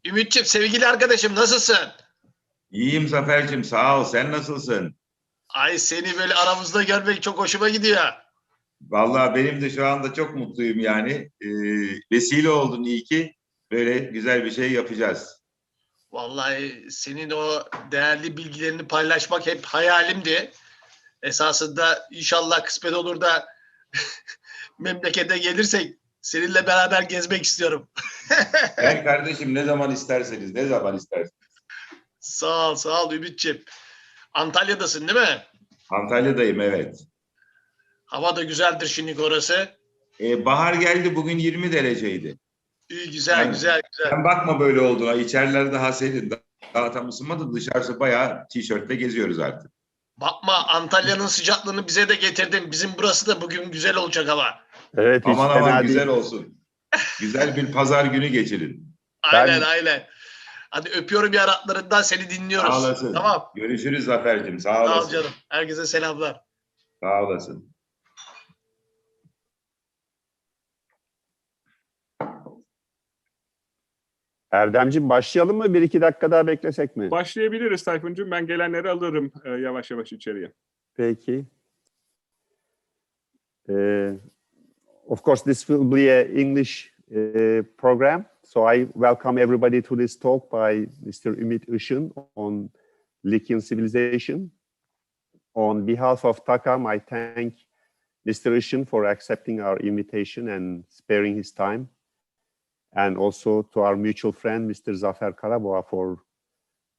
Ümitçim, sevgili arkadaşım nasılsın? İyiyim Zafer'cim, sağ ol. Sen nasılsın? Ay seni böyle aramızda görmek çok hoşuma gidiyor. Vallahi benim de şu anda çok mutluyum yani. Vesile oldun iyi ki. Böyle güzel bir şey yapacağız. Vallahi senin o değerli bilgilerini paylaşmak hep hayalimdi. Esasında inşallah kısmet olur da memlekete gelirsek seninle beraber gezmek istiyorum. Ben kardeşim ne zaman isterseniz, ne zaman isterseniz. Sağ ol Ümitçim. Antalya'dasın değil mi? Antalya'dayım, evet. Hava da güzeldir şimdi orası. Bahar geldi, bugün 20 dereceydi. İyi, güzel. Sen bakma böyle olduğuna. İçeriler daha serin. Daha tam ısınmadı. Dışarısı bayağı tişörtle geziyoruz artık. Bakma, Antalya'nın sıcaklığını bize de getirdin. Bizim burası da bugün güzel olacak hava. Evet, hiç Aman fena aman değil. güzel olsun. Güzel bir pazar günü geçirin. Aynen. Hadi öpüyorum yanaklarından, seni dinliyoruz. Sağ olasın. Tamam. Görüşürüz Zafer'cim. Sağ Sağ ol olasın. canım. Herkese selamlar. Sağ olasın. Erdemciğim, başlayalım mı? 1-2 dakika daha beklesek mi? Başlayabiliriz Tayfuncuğum. Ben gelenleri alırım yavaş yavaş içeriye. Peki. Of course, this will be an English program. So I welcome everybody to this talk by Mr. Umit Isin on Lykian civilization. On behalf of TACAM, I thank Mr. Isin for accepting our invitation and sparing his time. And also to our mutual friend, Mr. Zafer Karaboğa, for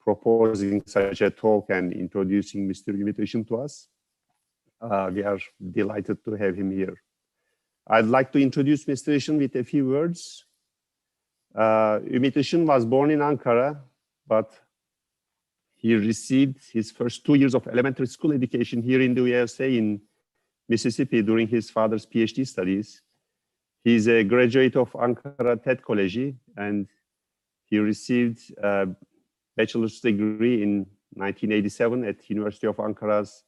proposing such a talk and introducing Mr. Umit Isin to us. We are delighted to have him here. I'd like to introduce Mr. Isin with a few words. Umit Isin was born in Ankara, but he received his first 2 years of elementary school education here in the USA in Mississippi during his father's PhD studies. He's a graduate of Ankara TED College, and he received a bachelor's degree in 1987 at University of Ankara's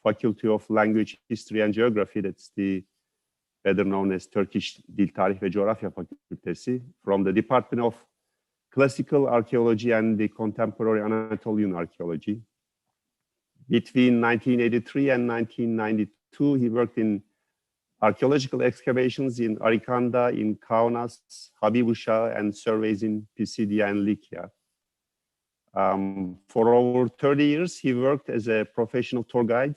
Faculty of Language, History and Geography. That's the better known as Turkish Dil, Tarih ve Coğrafya Fakültesi, from the Department of Classical Archaeology and the Contemporary Anatolian Archaeology. Between 1983 and 1992, he worked in archaeological excavations in Arikanda, in Kaunas, Habibuşa, and surveys in Pisidia and Likia. For over 30 years, he worked as a professional tour guide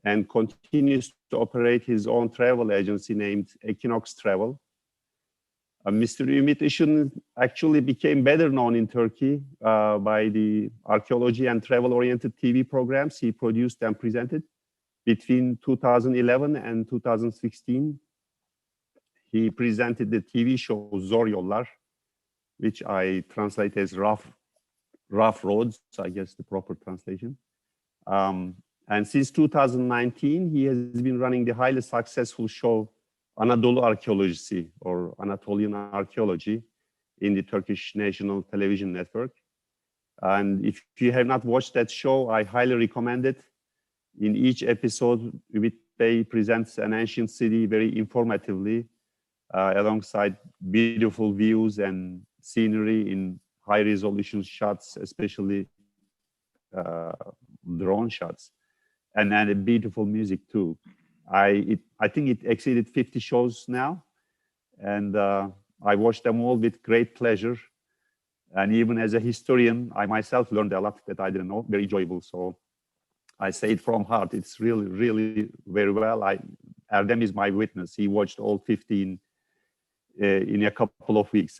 and continues to operate his own travel agency named Equinox Travel. Mr. Umit Isin actually became better known in Turkey by the archaeology and travel-oriented TV programs he produced and presented. Between 2011 and 2016, he presented the TV show Zor Yollar, which I translate as rough roads, I guess the proper translation. And since 2019, he has been running the highly successful show Anadolu Archaeology or Anatolian Archaeology in the Turkish National Television Network. And if you have not watched that show, I highly recommend it. In each episode, Umit Bey presents an ancient city very informatively, alongside beautiful views and scenery in high-resolution shots, especially drone shots, and then a beautiful music too. I think it exceeded 50 shows now, and I watched them all with great pleasure. And even as a historian, I myself learned a lot that I didn't know, very enjoyable. So I say it from heart. It's really, really very well. Erdem is my witness. He watched all 15 in a couple of weeks.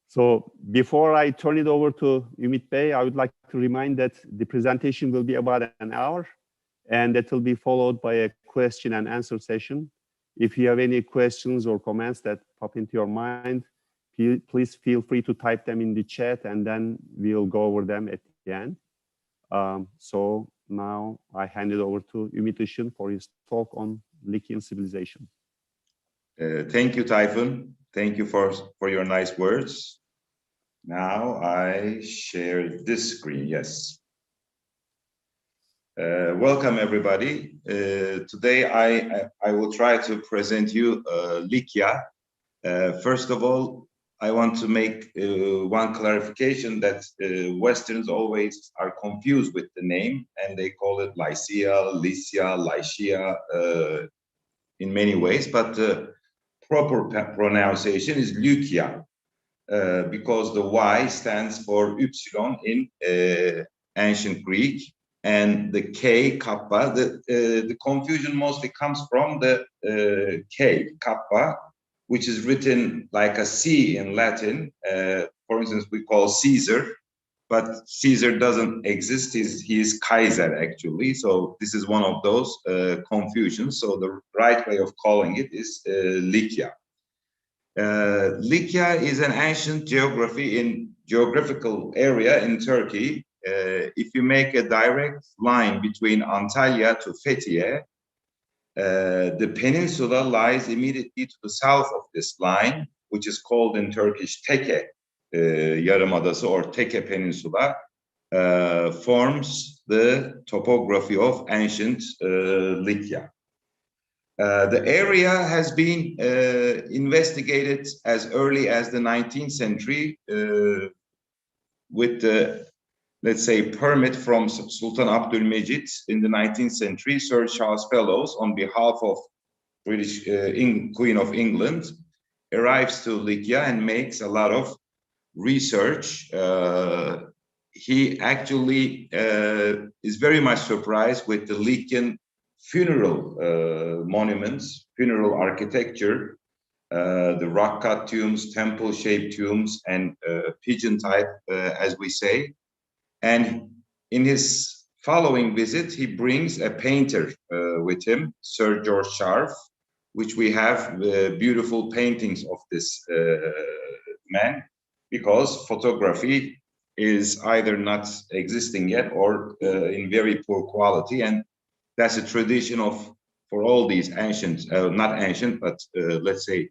So before I turn it over to Umit Bey, I would like to remind that the presentation will be about an hour, and that will be followed by a question and answer session. If you have any questions or comments that pop into your mind, please feel free to type them in the chat, and then we'll go over them at the end. So now I hand it over to Umit Isin for his talk on Lykian civilization. Thank you, Tayfun. Thank you for your nice words. Now I share this screen, yes. Welcome, everybody. Today I will try to present you Likia. First of all, I want to make one clarification that Westerns always are confused with the name, and they call it Lycia, Lycia, Lycia in many ways, but the proper pronunciation is Lykia, because the Y stands for Upsilon in ancient Greek, and the K, Kappa. The confusion mostly comes from the K, Kappa, which is written like a C in Latin. For instance, we call Caesar, but Caesar doesn't exist. He is Kaiser, actually. So this is one of those confusions. So the right way of calling it is Likia. Likia is an ancient geographical area in Turkey. If you make a direct line between Antalya to Fethiye, the peninsula lies immediately to the south of this line, which is called in Turkish Teke Yarımadası or Teke Peninsula, forms the topography of ancient Likia. The area has been investigated as early as the 19th century with the, let's say, permit from Sultan Abdülmecit in the 19th century. Sir Charles Fellows, on behalf of British Queen of England, arrives to Likia and makes a lot of research. He actually is very much surprised with the Lykian funeral monuments, funeral architecture, the rock-cut tombs, temple-shaped tombs, and pigeon type, as we say. And in his following visit, he brings a painter with him, Sir George Sharp, which we have beautiful paintings of this man, because photography is either not existing yet or in very poor quality. And that's a tradition for all these ancient, not ancient, but let's say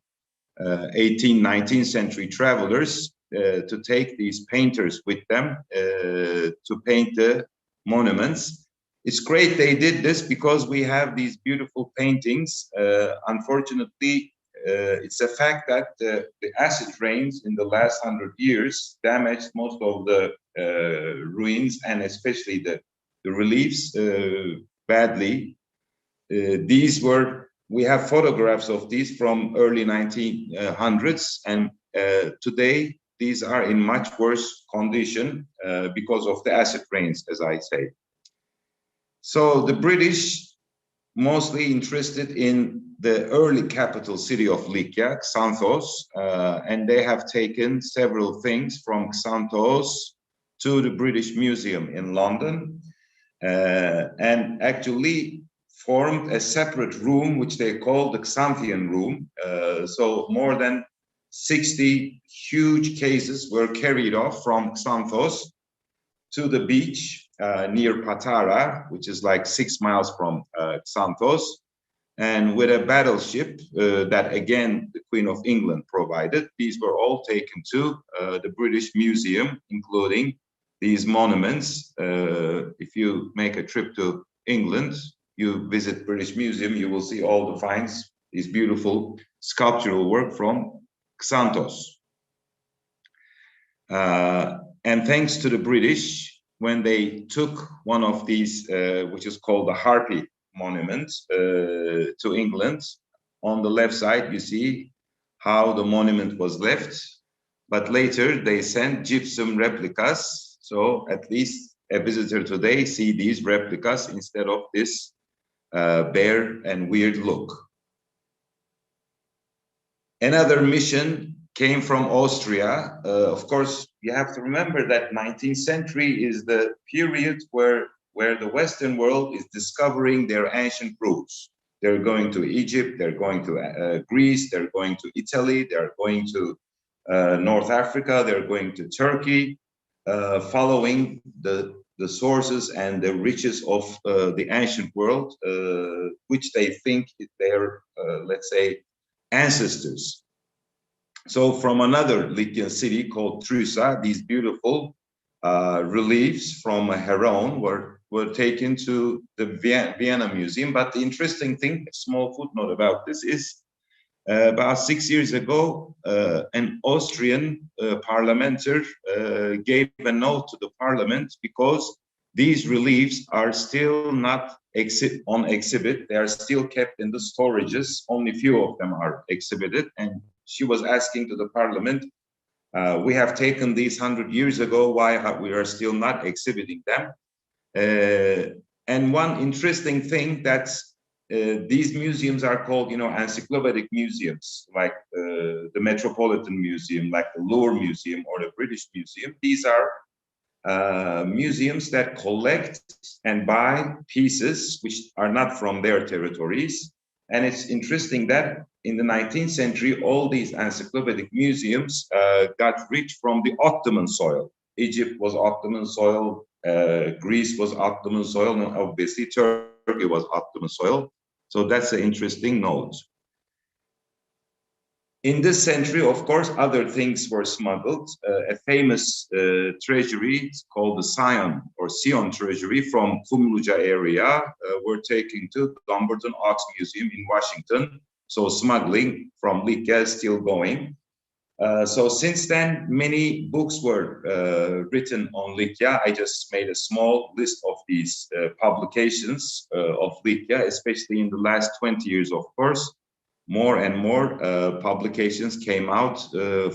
18th, 19th century travelers to take these painters with them to paint the monuments. It's great they did this because we have these beautiful paintings. Unfortunately, it's a fact that the acid rains in the last 100 years damaged most of the ruins, and especially the reliefs badly. We have photographs of these from early 1900s, and today these are in much worse condition because of the acid rains, as I say. So the British mostly interested in the early capital city of Likia, Xanthos, and they have taken several things from Xanthos to the British Museum in London, and actually formed a separate room, which they call the Xanthian room. So more than 60 huge cases were carried off from Xanthos to the beach near Patara, which is like 6 miles from Xanthos, and with a battleship that again the Queen of England provided. These were all taken to the British Museum, including these monuments. If you make a trip to England, you visit British Museum, you will see all the finds, these beautiful sculptural work from Xanthos. And thanks to the British, when they took one of these, which is called the Harpy Monument, to England, on the left side you see how the monument was left, but later they sent gypsum replicas, so at least a visitor today see these replicas instead of this bare and weird look. Another mission came from Austria. Of course, you have to remember that 19th century is the period where the Western world is discovering their ancient roots. They're going to Egypt, they're going to Greece, they're going to Italy, they're going to North Africa, they're going to Turkey, following the sources and the riches of the ancient world, which they think is their, let's say, ancestors. So from another Lykian city called Trusa, these beautiful reliefs from a heron were taken to the Vienna Museum. But the interesting thing, a small footnote about this, is About 6 years ago, an Austrian parliamentary gave a note to the parliament because these reliefs are still not on exhibit. They are still kept in the storages. Only few of them are exhibited. And she was asking to the parliament, we have taken these 100 years ago, why we are still not exhibiting them? And one interesting thing that these museums are called, encyclopedic museums, like the Metropolitan Museum, like the Louvre Museum or the British Museum. These are museums that collect and buy pieces which are not from their territories. And it's interesting that in the 19th century, all these encyclopedic museums got rich from the Ottoman soil. Egypt was Ottoman soil, Greece was Ottoman soil, and obviously Turkey was Ottoman soil. So that's an interesting note. In this century, of course, other things were smuggled. A famous treasury called the Sion treasury from Kumluca area were taken to Dumbarton Ox Museum in Washington. So smuggling from Lykia is still going. So since then, many books were written on Lykia. I just made a small list of these publications of Lykia, especially in the last 20 years, of course. More and more publications came out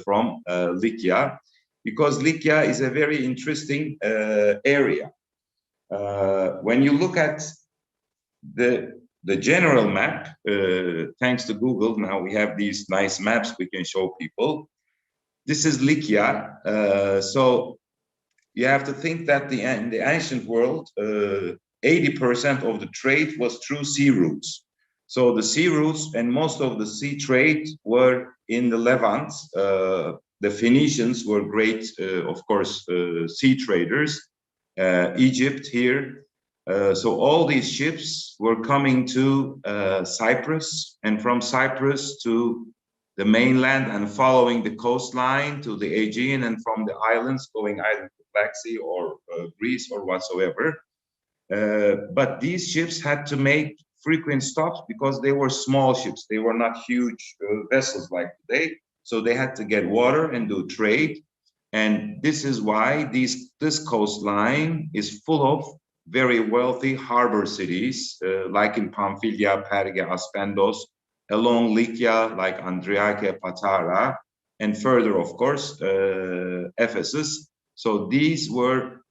from Lykia, because Lykia is a very interesting area. When you look at the general map, thanks to Google, now we have these nice maps we can show people. This is Lykia. So you have to think that in the ancient world, 80% of the trade was through sea routes. So the sea routes and most of the sea trade were in the Levant. The Phoenicians were great, of course, sea traders. Egypt here. So all these ships were coming to Cyprus, and from Cyprus to the mainland and following the coastline to the Aegean, and from the islands going either to Black Sea or Greece or whatsoever. But these ships had to make frequent stops because they were small ships. They were not huge vessels like today. So they had to get water and do trade. And this is why this coastline is full of very wealthy harbor cities, like in Pamphylia, Perge, Aspendos, along Lykia, like Andriake, Patara, and further, of course, Ephesus. So these were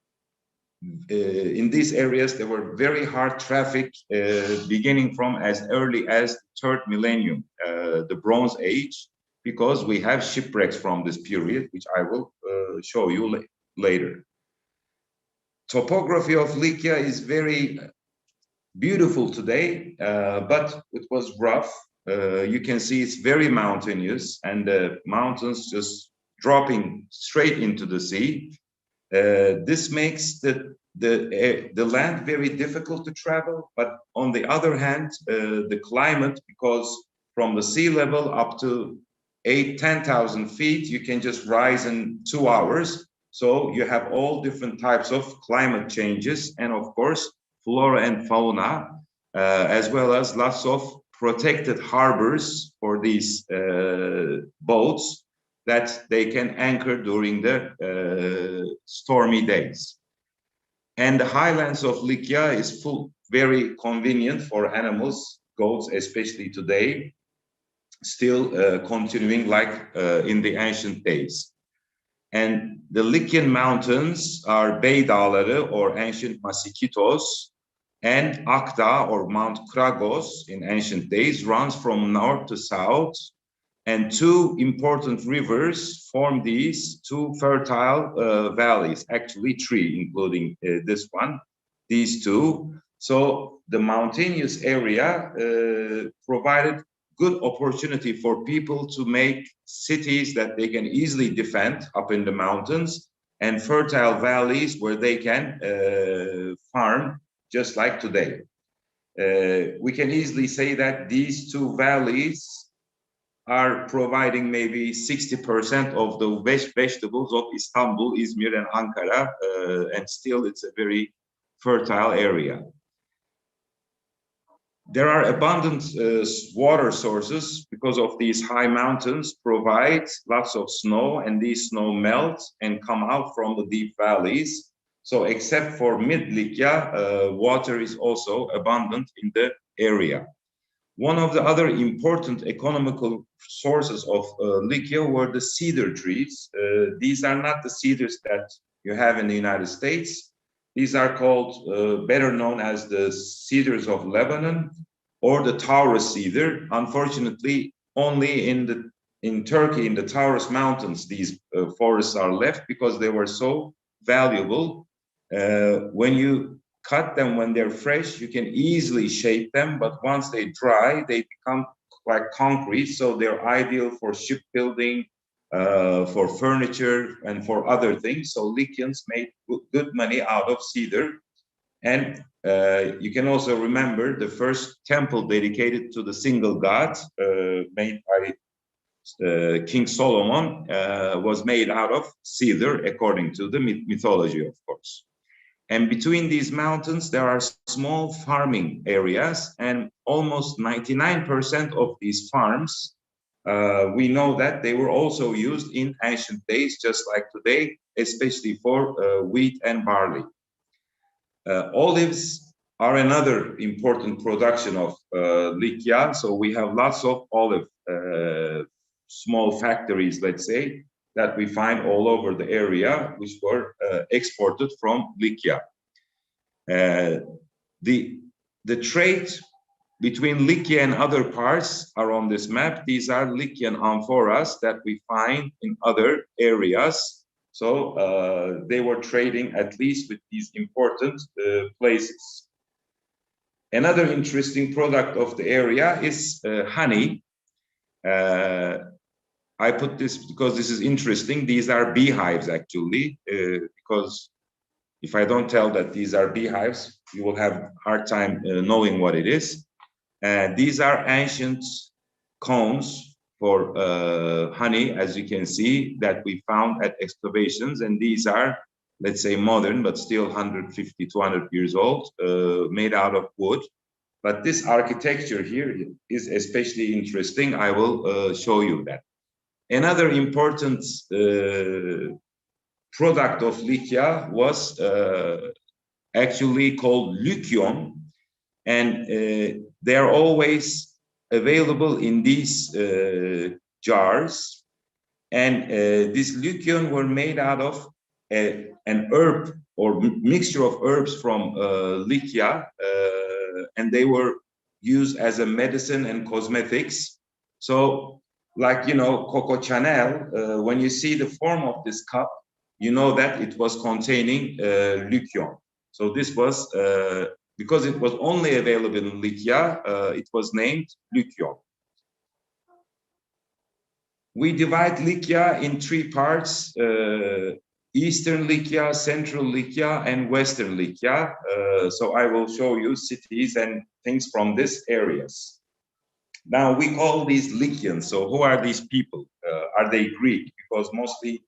in these areas, there were very hard traffic beginning from as early as the 3rd millennium, the Bronze Age, because we have shipwrecks from this period, which I will show you later. Topography of Lykia is very beautiful today, but it was rough. You can see it's very mountainous, and the mountains just dropping straight into the sea. This makes the land very difficult to travel, but on the other hand, the climate, because from the sea level up to 8,000–10,000 feet, you can just rise in 2 hours. So you have all different types of climate changes, and of course, flora and fauna, as well as lots of protected harbors for these boats that they can anchor during the stormy days. And the highlands of Lykia is very convenient for animals, goats especially today, still continuing like in the ancient days. And the Lykian mountains are Bey Dağları or ancient Masikitos, and Akda or Mount Kragos in ancient days runs from north to south. And 2 important rivers form these 2 fertile valleys, actually 3, including this one, these 2. So the mountainous area provided good opportunity for people to make cities that they can easily defend up in the mountains, and fertile valleys where they can farm just like today. We can easily say that these 2 valleys are providing maybe 60% of the vegetables of Istanbul, Izmir, and Ankara, and still it's a very fertile area. There are abundant water sources because of these high mountains provide lots of snow, and these snow melt and come out from the deep valleys. So except for mid-Lykia, water is also abundant in the area. One of the other important economical sources of Lykia were the cedar trees. These are not the cedars that you have in the United States. These are called, better known as the Cedars of Lebanon or the Taurus cedar. Unfortunately, only in Turkey, in the Taurus Mountains, these forests are left because they were so valuable. When you cut them when they're fresh, you can easily shape them, but once they dry, they become like concrete, so they're ideal for shipbuilding, for furniture, and for other things. So Lykians made good money out of cedar. And you can also remember the first temple dedicated to the single god, made by King Solomon, was made out of cedar, according to the mythology, of course. And between these mountains, there are small farming areas, and almost 99% of these farms, we know that they were also used in ancient days, just like today, especially for wheat and barley. Olives are another important production of Lykia. So we have lots of olive small factories, let's say, that we find all over the area, which were exported from Lykia. The trade between Lykia and other parts are on this map. These are Lykian amphoras that we find in other areas. So they were trading at least with these important places. Another interesting product of the area is honey. I put this because this is interesting. These are beehives, actually, because if I don't tell that these are beehives, you will have a hard time knowing what it is. These are ancient combs for honey, as you can see, that we found at excavations. And these are, let's say, modern, but still 150, 200 years old, made out of wood. But this architecture here is especially interesting. I will show you that. Another important product of Lykia was actually called Lykion, and they are always available in these jars. And these Lykion were made out of an herb or mixture of herbs from Lykia, and they were used as a medicine and cosmetics. So, like, you know, Coco Chanel, when you see the form of this cup, you know that it was containing Lykion. So this was, because it was only available in Lykia, it was named Lykion. We divide Lykia in three parts, Eastern Lykia, Central Lykia, and Western Lykia. So I will show you cities and things from these areas. Now we call these Lykians. So who are these people? Are they Greek? Because mostly,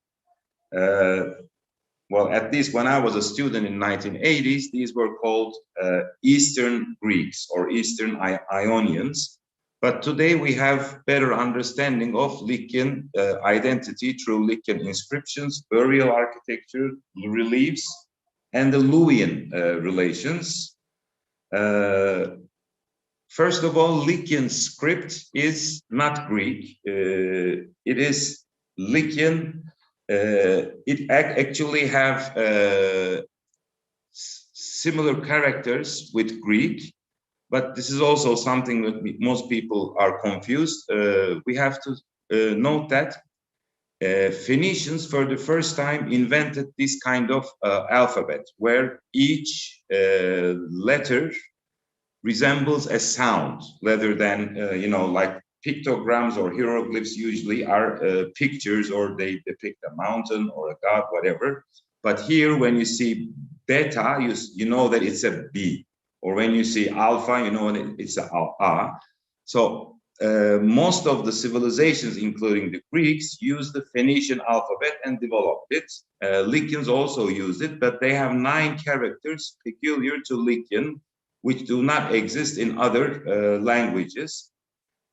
well, at least when I was a student in 1980s, these were called Eastern Greeks or Eastern Ionians. But today we have better understanding of Lykian identity through Lykian inscriptions, burial architecture, reliefs, and the Luwian relations. First of all, Lykian script is not Greek. It is Lykian. It actually have similar characters with Greek. But this is also something that most people are confused. We have to note that Phoenicians for the first time invented this kind of alphabet, where each letter resembles a sound, rather than, you know, like pictograms or hieroglyphs usually are pictures, or they depict a mountain or a god, whatever. But here, when you see beta, you know that it's a B. Or when you see alpha, you know it's a A. So most of the civilizations, including the Greeks, used the Phoenician alphabet and developed it. Lykians also used it, but they have 9 characters peculiar to Lykian. which do not exist in other languages.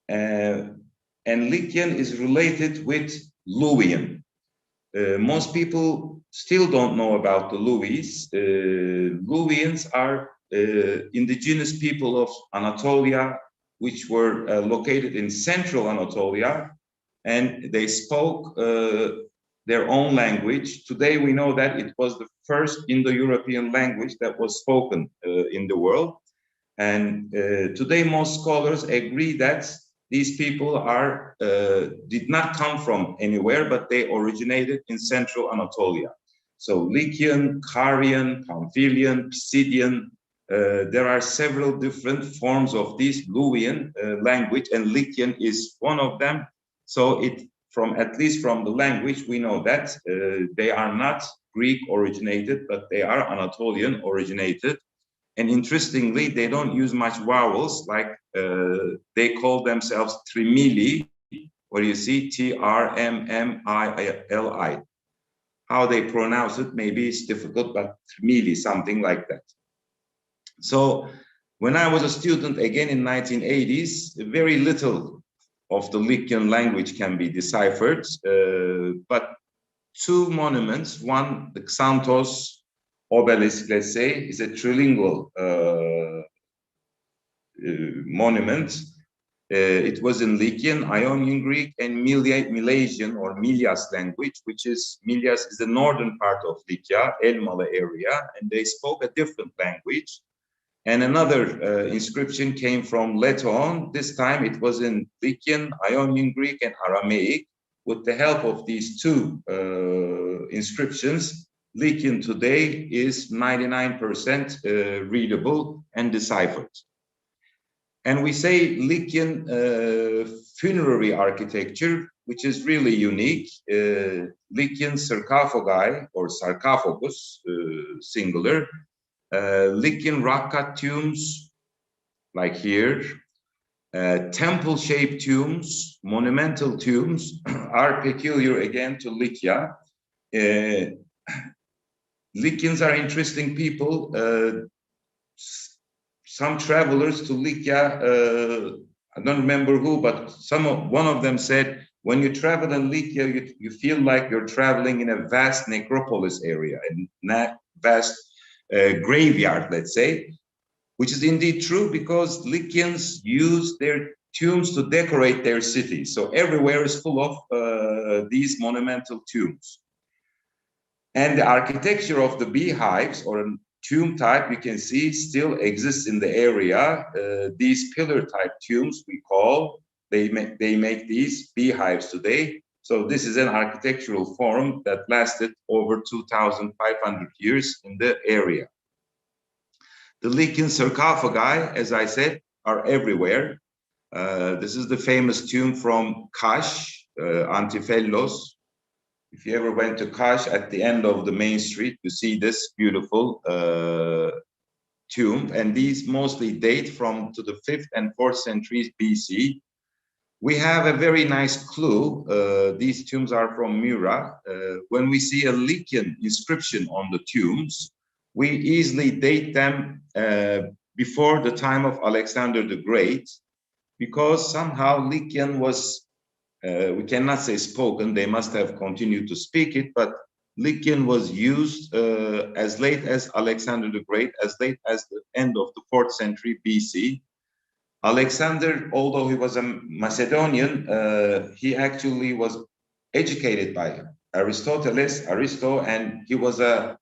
And Lykian is related with Luwian. Most people still don't know about the Luwis. Luwians are indigenous people of Anatolia, which were located in central Anatolia, and they spoke their own language. Today we know that it was the first Indo-European language that was spoken in the world. And today most scholars agree that these people did not come from anywhere, but they originated in central Anatolia. So Lykian, Carian, Pamphylian, Pisidian, there are several different forms of this Luwian language, and Lykian is one of them. So at least from the language, we know that they are not Greek originated, but they are Anatolian originated. And interestingly, they don't use much vowels, like they call themselves Trimili, where you see Trmmili. How they pronounce it, maybe it's difficult, but Trimili, something like that. So when I was a student again in 1980s, very little of the Lykian language can be deciphered, but two monuments, one, the Xanthos obelisk, let's say, is a trilingual monument. It was in Lykian, Ionian Greek, and Milesian or Milyas language, Milyas is the northern part of Lykia, Elmalı area, and they spoke a different language. And another inscription came from Leton. This time it was in Lykian, Ionian Greek, and Aramaic. With the help of these two inscriptions, Lykian today is 99% readable and deciphered. And we say Lykian funerary architecture, which is really unique. Lykian sarcophagi or sarcophagus, singular. Lykian rock-cut tombs, like here. Temple-shaped tombs, monumental tombs, are peculiar again to Lykia. Lykians are interesting people. Some travelers to Lykia, I don't remember who, but one of them said, when you travel in Lykia, you feel like you're traveling in a vast necropolis area, a vast graveyard, let's say, which is indeed true because Lykians use their tombs to decorate their city. So everywhere is full of these monumental tombs. And the architecture of the beehives or a tomb type, you can see, still exists in the area. These pillar type tombs we call, they make these beehives today. So this is an architectural form that lasted over 2,500 years in the area. The Lykian sarcophagi, as I said, are everywhere. This is the famous tomb from Kash, Antifellos. If you ever went to Kash, at the end of the main street, you see this beautiful tomb. And these mostly date to the 5th and 4th centuries BC. We have a very nice clue. These tombs are from Mura. When we see a Lykian inscription on the tombs, we easily date them before the time of Alexander the Great, because somehow Lykian was, we cannot say spoken, they must have continued to speak it, but Lykian was used as late as Alexander the Great, as late as the end of the 4th century BC. Alexander, although he was a Macedonian, he actually was educated by Aristo, and he was a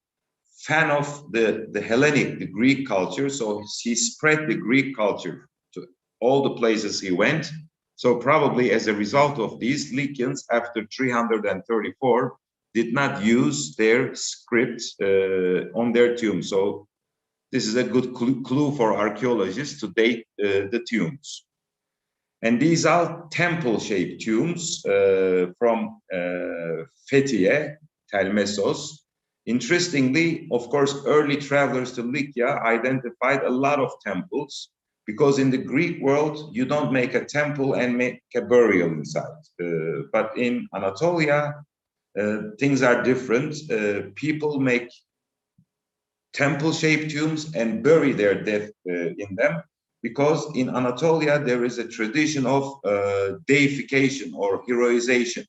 fan of the Hellenic, the Greek culture. So he spread the Greek culture to all the places he went. So probably as a result of these, Lykians after 334 did not use their script on their tombs. So this is a good clue for archaeologists to date the tombs. And these are temple-shaped tombs from Fethiye, Telmesos. Interestingly, of course, early travelers to Lykia identified a lot of temples, because in the Greek world, you don't make a temple and make a burial inside. But in Anatolia, things are different. People make temple-shaped tombs and bury their dead in them, because in Anatolia there is a tradition of deification or heroization.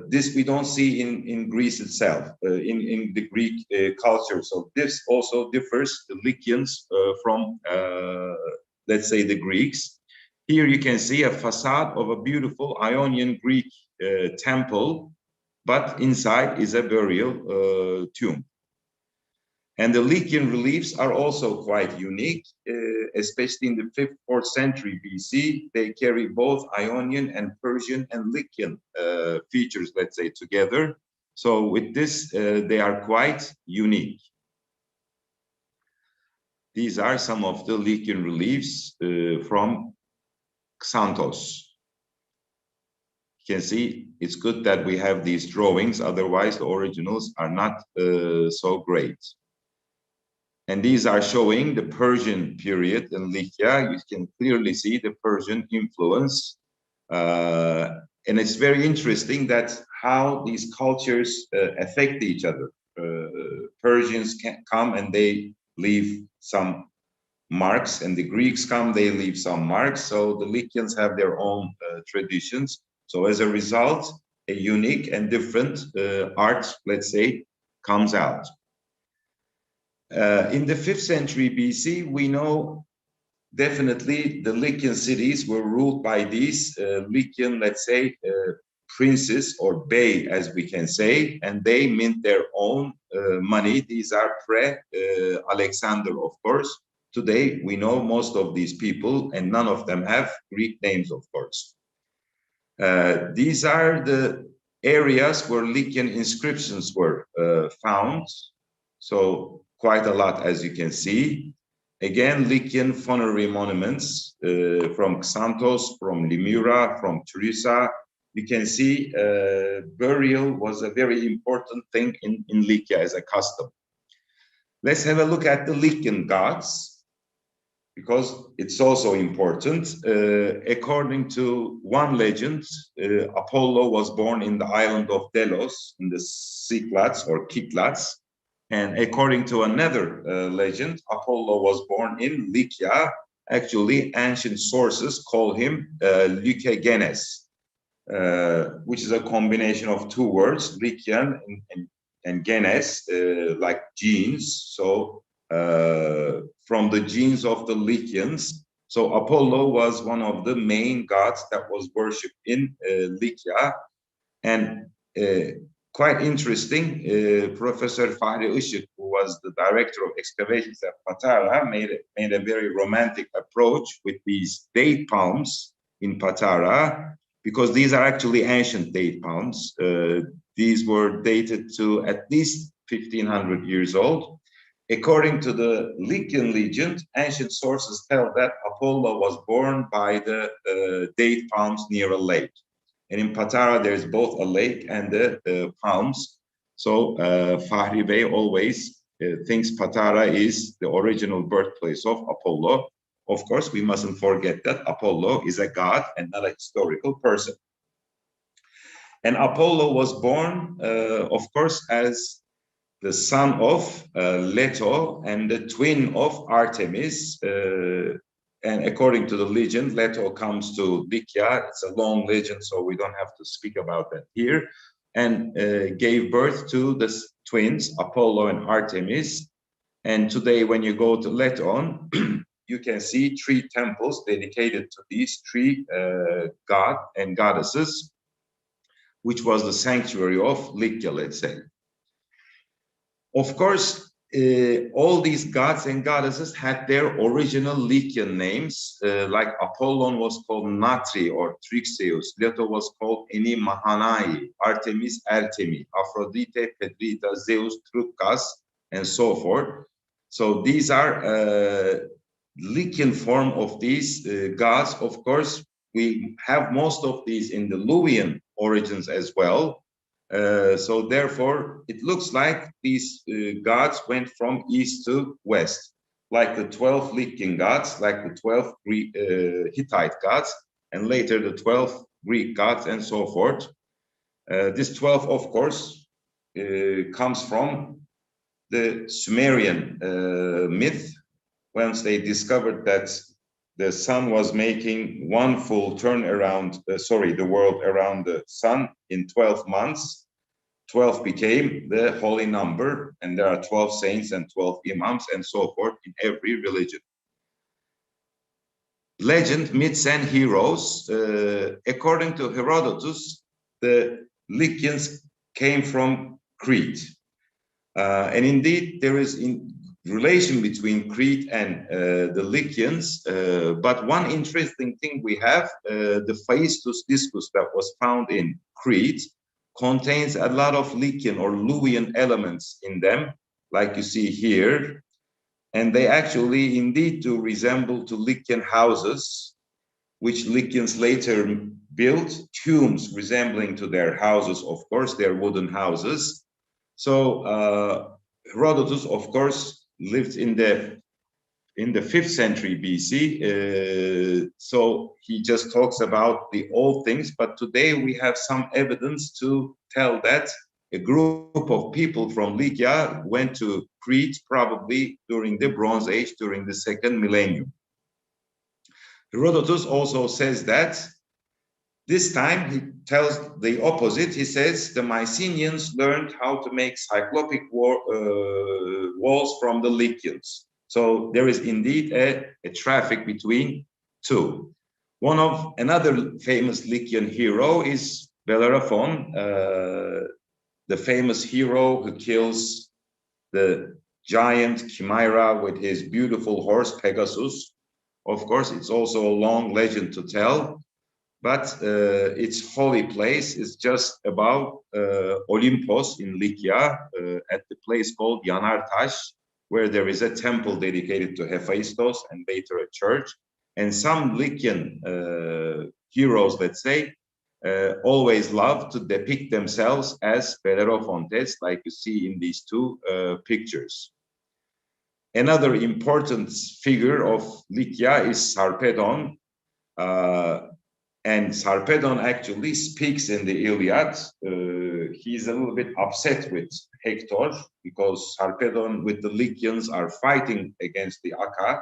This we don't see in Greece itself, in the Greek culture. So this also differs the Lykians from, let's say, the Greeks. Here you can see a facade of a beautiful Ionian Greek temple, but inside is a burial tomb. And the Lykian reliefs are also quite unique, especially in the 5th, 4th century BC. They carry both Ionian and Persian and Lykian features, let's say, together. So with this, they are quite unique. These are some of the Lykian reliefs from Xanthos. You can see it's good that we have these drawings, otherwise the originals are not so great. And these are showing the Persian period in Lykia. You can clearly see the Persian influence. And it's very interesting that how these cultures affect each other. Persians can come and they leave some marks, and the Greeks come, they leave some marks. So the Lykians have their own traditions. So as a result, a unique and different art, let's say, comes out. In the 5th century BC, we know definitely the Lykian cities were ruled by these Lykian, let's say, princes or bey, as we can say, and they mint their own money. These are pre-Alexander, of course. Today, we know most of these people, and none of them have Greek names, of course. These are the areas where Lykian inscriptions were found. So quite a lot, as you can see. Again, Lykian funerary monuments from Xanthos, from Limyra, from Tyrisa. You can see burial was a very important thing in Lykia as a custom. Let's have a look at the Lykian gods, because it's also important. According to one legend, Apollo was born in the island of Delos, in the Cyclades or Kyklades. And according to another legend, Apollo was born in Lykia. Actually, ancient sources call him Lykegenes, which is a combination of two words, Lykian and Genes, like genes. So from the genes of the Lykians. So Apollo was one of the main gods that was worshipped in Lykia. And quite interesting, Professor Fahri Işık, who was the director of excavations at Patara, made a very romantic approach with these date palms in Patara, because these are actually ancient date palms. These were dated to at least 1500 years old. According to the Lykian legend, ancient sources tell that Apollo was born by the date palms near a lake. And in Patara, there's both a lake and the palms. So Fahri Bey always thinks Patara is the original birthplace of Apollo. Of course, we mustn't forget that Apollo is a god and not a historical person. And Apollo was born, of course, as the son of Leto and the twin of Artemis. And according to the legend, Leto comes to Lykia. It's a long legend, so we don't have to speak about that here. And gave birth to the twins, Apollo and Artemis. And today, when you go to Leton, you can see 3 temples dedicated to these 3 god and goddesses, which was the sanctuary of Lykia, let's say. Of course, all these gods and goddesses had their original Lykian names, like Apollon was called Natri or Trixeus, Leto was called Eni Mahanai, Artemis Artemi, Aphrodite, Pedrita, Zeus, Trukkas, and so forth. So these are Lykian form of these gods. Of course, we have most of these in the Luwian origins as well. So therefore, it looks like these gods went from east to west, like the 12 Lykian gods, like the 12 Greek, Hittite gods, and later the 12 Greek gods, and so forth. This 12, of course, comes from the Sumerian myth, once they discovered that the sun was making one full turn around, the world around the sun in 12 months. 12 became the holy number, and there are 12 saints and 12 imams and so forth in every religion. Legend, myths, and heroes. According to Herodotus, the Lykians came from Crete. And indeed, there is in relation between Crete and the Lykians. But one interesting thing we have, the Phaistos discus that was found in Crete contains a lot of Lykian or Luwian elements in them, like you see here. And they actually indeed do resemble to Lykian houses, which Lykians later built, tombs resembling to their houses, of course, their wooden houses. So Herodotus, of course, lived in the 5th century BC. So he just talks about the old things, but today we have some evidence to tell that a group of people from Lykia went to Crete probably during the Bronze Age, during the 2nd millennium. Herodotus also says that this time he tells the opposite. He says the Mycenaeans learned how to make cyclopic walls from the Lykians. So there is indeed a traffic between two. Another famous Lykian hero is Bellerophon, the famous hero who kills the giant Chimera with his beautiful horse Pegasus. Of course, it's also a long legend to tell, but its holy place is just above Olympus in Likia, at the place called Yanartash, where there is a temple dedicated to Hephaestus and later a church. And some Lykian heroes, let's say, always love to depict themselves as Bellerophontes, like you see in these two pictures. Another important figure of Lykia is Sarpedon. And Sarpedon actually speaks in the Iliad. He's a little bit upset with Hector because Sarpedon with the Lykians are fighting against the Aka.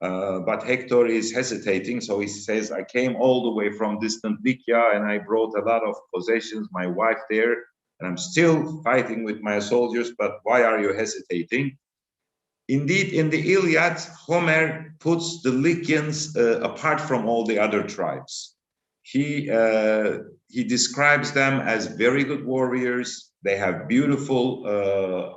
But Hector is hesitating, so he says, I came all the way from distant Lykia and I brought a lot of possessions, my wife there, and I'm still fighting with my soldiers, but why are you hesitating? Indeed, in the Iliad, Homer puts the Lykians apart from all the other tribes. He describes them as very good warriors. They have beautiful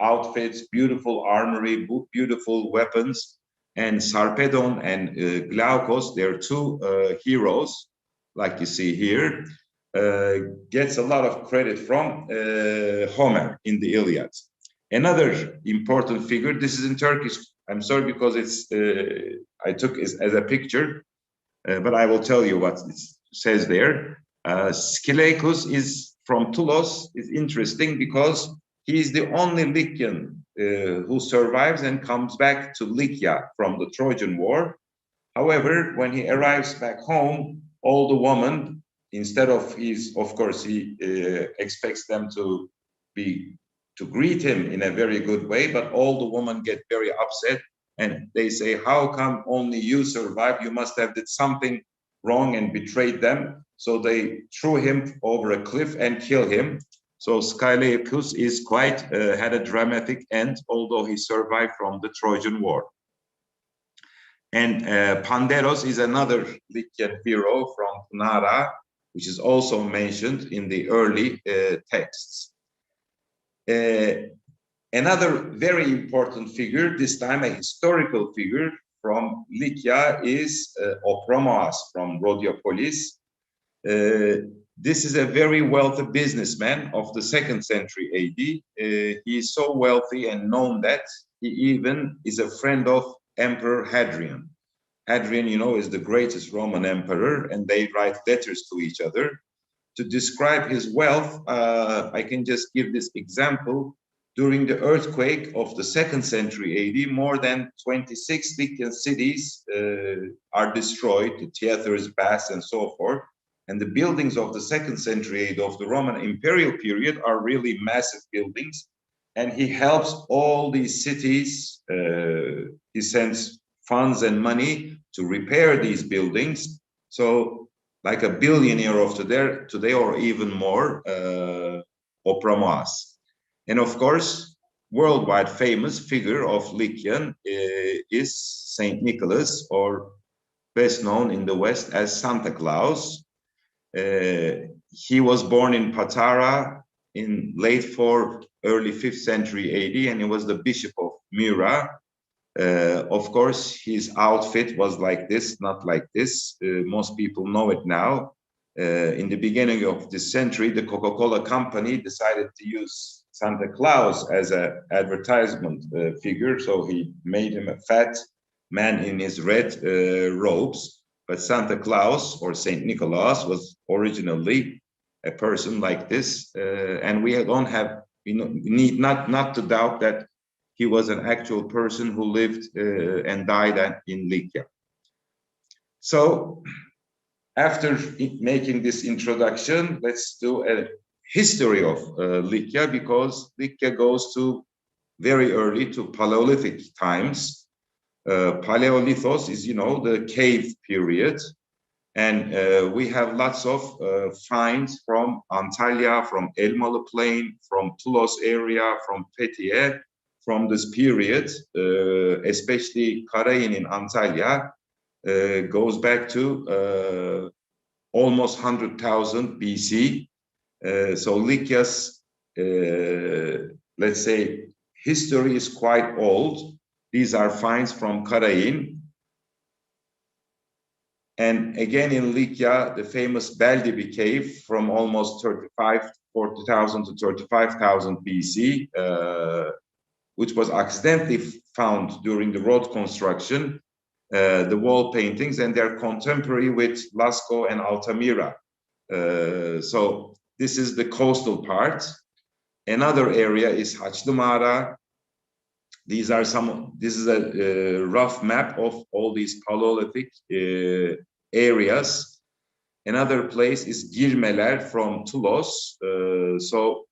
outfits, beautiful armory, beautiful weapons. And Sarpedon and Glaukos, their two heroes, like you see here, gets a lot of credit from Homer in the Iliad. Another important figure, this is in Turkish, I'm sorry because it's I took it as a picture, but I will tell you what it says there. Skileikos is from Tulos, is interesting because he is the only Lykian who survives and comes back to Likia from the Trojan War. However, when he arrives back home, all the women, instead of of course, he expects them to greet him in a very good way, but all the women get very upset and they say, how come only you survive? You must have did something wrong and betrayed them. So they threw him over a cliff and killed him. So Skileikos is had a dramatic end, although he survived from the Trojan War. And Panderos is another Lykian hero from Patara, which is also mentioned in the early texts. Another very important figure, this time a historical figure from Lykia, is Opromoas from Rhodiopolis. This is a very wealthy businessman of the 2nd century AD. He is so wealthy and known that he even is a friend of Emperor Hadrian. Hadrian, you know, is the greatest Roman emperor, and they write letters to each other. To describe his wealth, I can just give this example. During the earthquake of the 2nd century AD, more than 26 Lykian cities are destroyed, the theaters, baths, and so forth. And the buildings of the 2nd century AD of the Roman imperial period are really massive buildings. and he helps all these cities. He sends funds and money to repair these buildings. So like a billionaire of today or even more, Oprah. And of course, worldwide famous figure of Lykian is Saint Nicholas, or best known in the West as Santa Claus. He was born in Patara in late 4th, early 5th century AD, and he was the bishop of Myra. Of course, his outfit was like this, not like this. Most people know it now. In the beginning of this century, the Coca-Cola company decided to use Santa Claus as an advertisement figure, so he made him a fat man in his red robes. But Santa Claus, or Saint Nicholas, was originally a person like this, and we don't have, need not to doubt that he was an actual person who lived and died in Lykia. So, after making this introduction, let's do a history of Lykia, because Lykia goes to very early to Paleolithic times. Paleolithos is, the cave period. And we have lots of finds from Antalya, from Elmalı Plain, from Tulos area, from Fethiye, from this period, especially Karayin in Antalya, goes back to almost 100,000 BC. So Lykia's, let's say, history is quite old. These are finds from Karayin. And again in Lykia, the famous Beldibi cave from almost 40,000 to 35,000 BC, which was accidentally found during the road construction. The wall paintings, and they're contemporary with Lascaux and Altamira. So this is the coastal part. Another area is Hajdumara. This is a rough map of all these Paleolithic areas. Another place is Girmeler from Tulos. So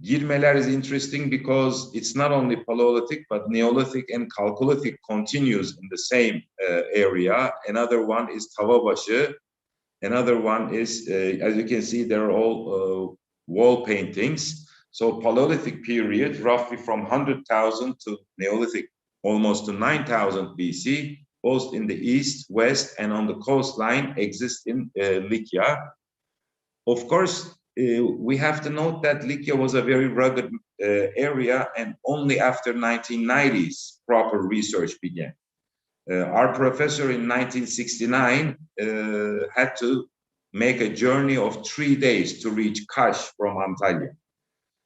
Girmeler is interesting because it's not only Paleolithic, but Neolithic and Chalcolithic continues in the same area. Another one is Tavabaşı. Another one is, as you can see, they're all wall paintings. So Paleolithic period, roughly from 100,000 to Neolithic, almost to 9,000 BC, both in the east, west, and on the coastline exist in Lykia. Of course, we have to note that Lykia was a very rugged area, and only after 1990s proper research began. Our professor in 1969 had to make a journey of 3 days to reach Kaş from Antalya.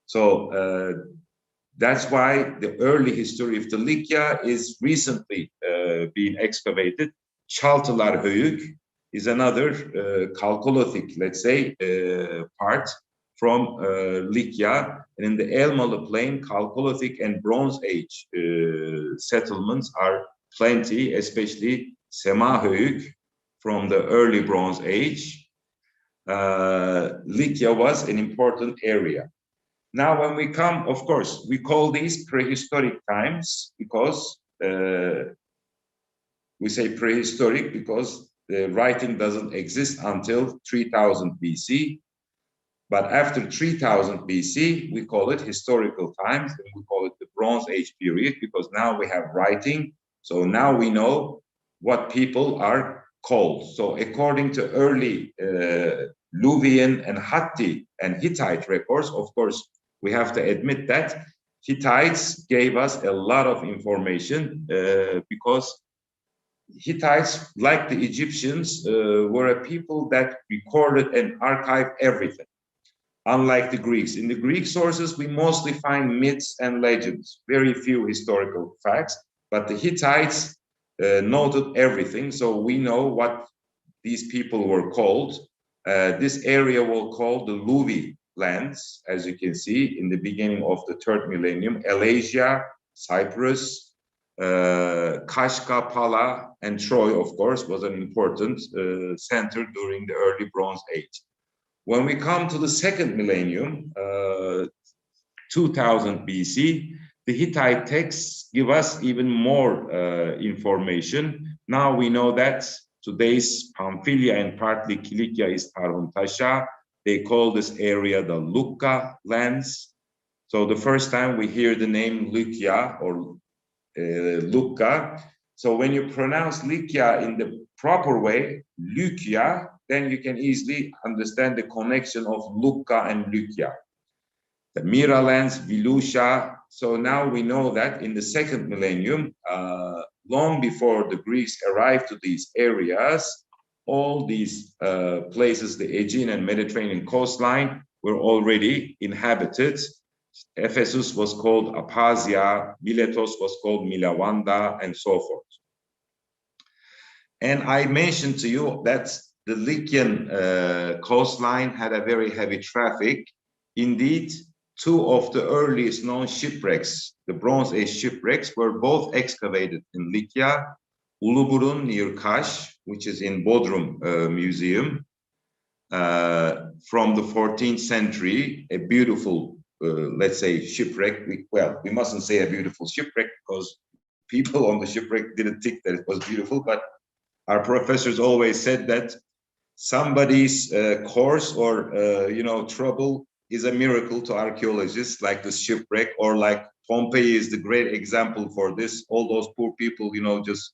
So that's why the early history of the Lykia is recently being excavated. Çaltılar Höyük is another Chalcolithic, let's say, part from Lykia. And in the Elmalı Plain, Chalcolithic and Bronze Age settlements are plenty, especially Sema Höyük from the early Bronze Age. Lykia was an important area. Now, when we come, of course, we call these prehistoric times because we say prehistoric because the writing doesn't exist until 3000 BC. But after 3000 BC, we call it historical times, and we call it the Bronze Age period because now we have writing. So now we know what people are called. So according to early Luvian and Hatti and Hittite records, of course, we have to admit that Hittites gave us a lot of information because Hittites, like the Egyptians, were a people that recorded and archived everything, unlike the Greeks. In the Greek sources, we mostly find myths and legends, very few historical facts, but the Hittites noted everything, so we know what these people were called. This area was called the Luvi lands, as you can see, in the beginning of the 3rd millennium. Alasia, Cyprus, Kashka, Pala, and Troy, of course, was an important center during the early Bronze Age. When we come to the 2nd millennium, 2000 BC. The Hittite texts give us even more information. Now we know that today's Pamphylia and partly Kilikia is Tarhuntasha. They call this area the Lukka lands. So the first time we hear the name Lykia or Lukka. So when you pronounce Likia in the proper way, Lykia, then you can easily understand the connection of Lukka and Lykia. The Mira lands, Vilusha. So now we know that in the second millennium, long before the Greeks arrived to these areas, all these places, the Aegean and Mediterranean coastline, were already inhabited. Ephesus was called Apasia, Miletos was called Milawanda, and so forth. And I mentioned to you that the Lykian coastline had a very heavy traffic. Indeed, two of the earliest known shipwrecks, the Bronze Age shipwrecks, were both excavated in Likia, Uluburun near Kaş, which is in Bodrum Museum, from the 14th century, a beautiful, let's say, shipwreck. Well, we mustn't say a beautiful shipwreck because people on the shipwreck didn't think that it was beautiful, but our professors always said that somebody's course or trouble is a miracle to archaeologists, like the shipwreck, or like Pompeii is the great example for this. All those poor people, just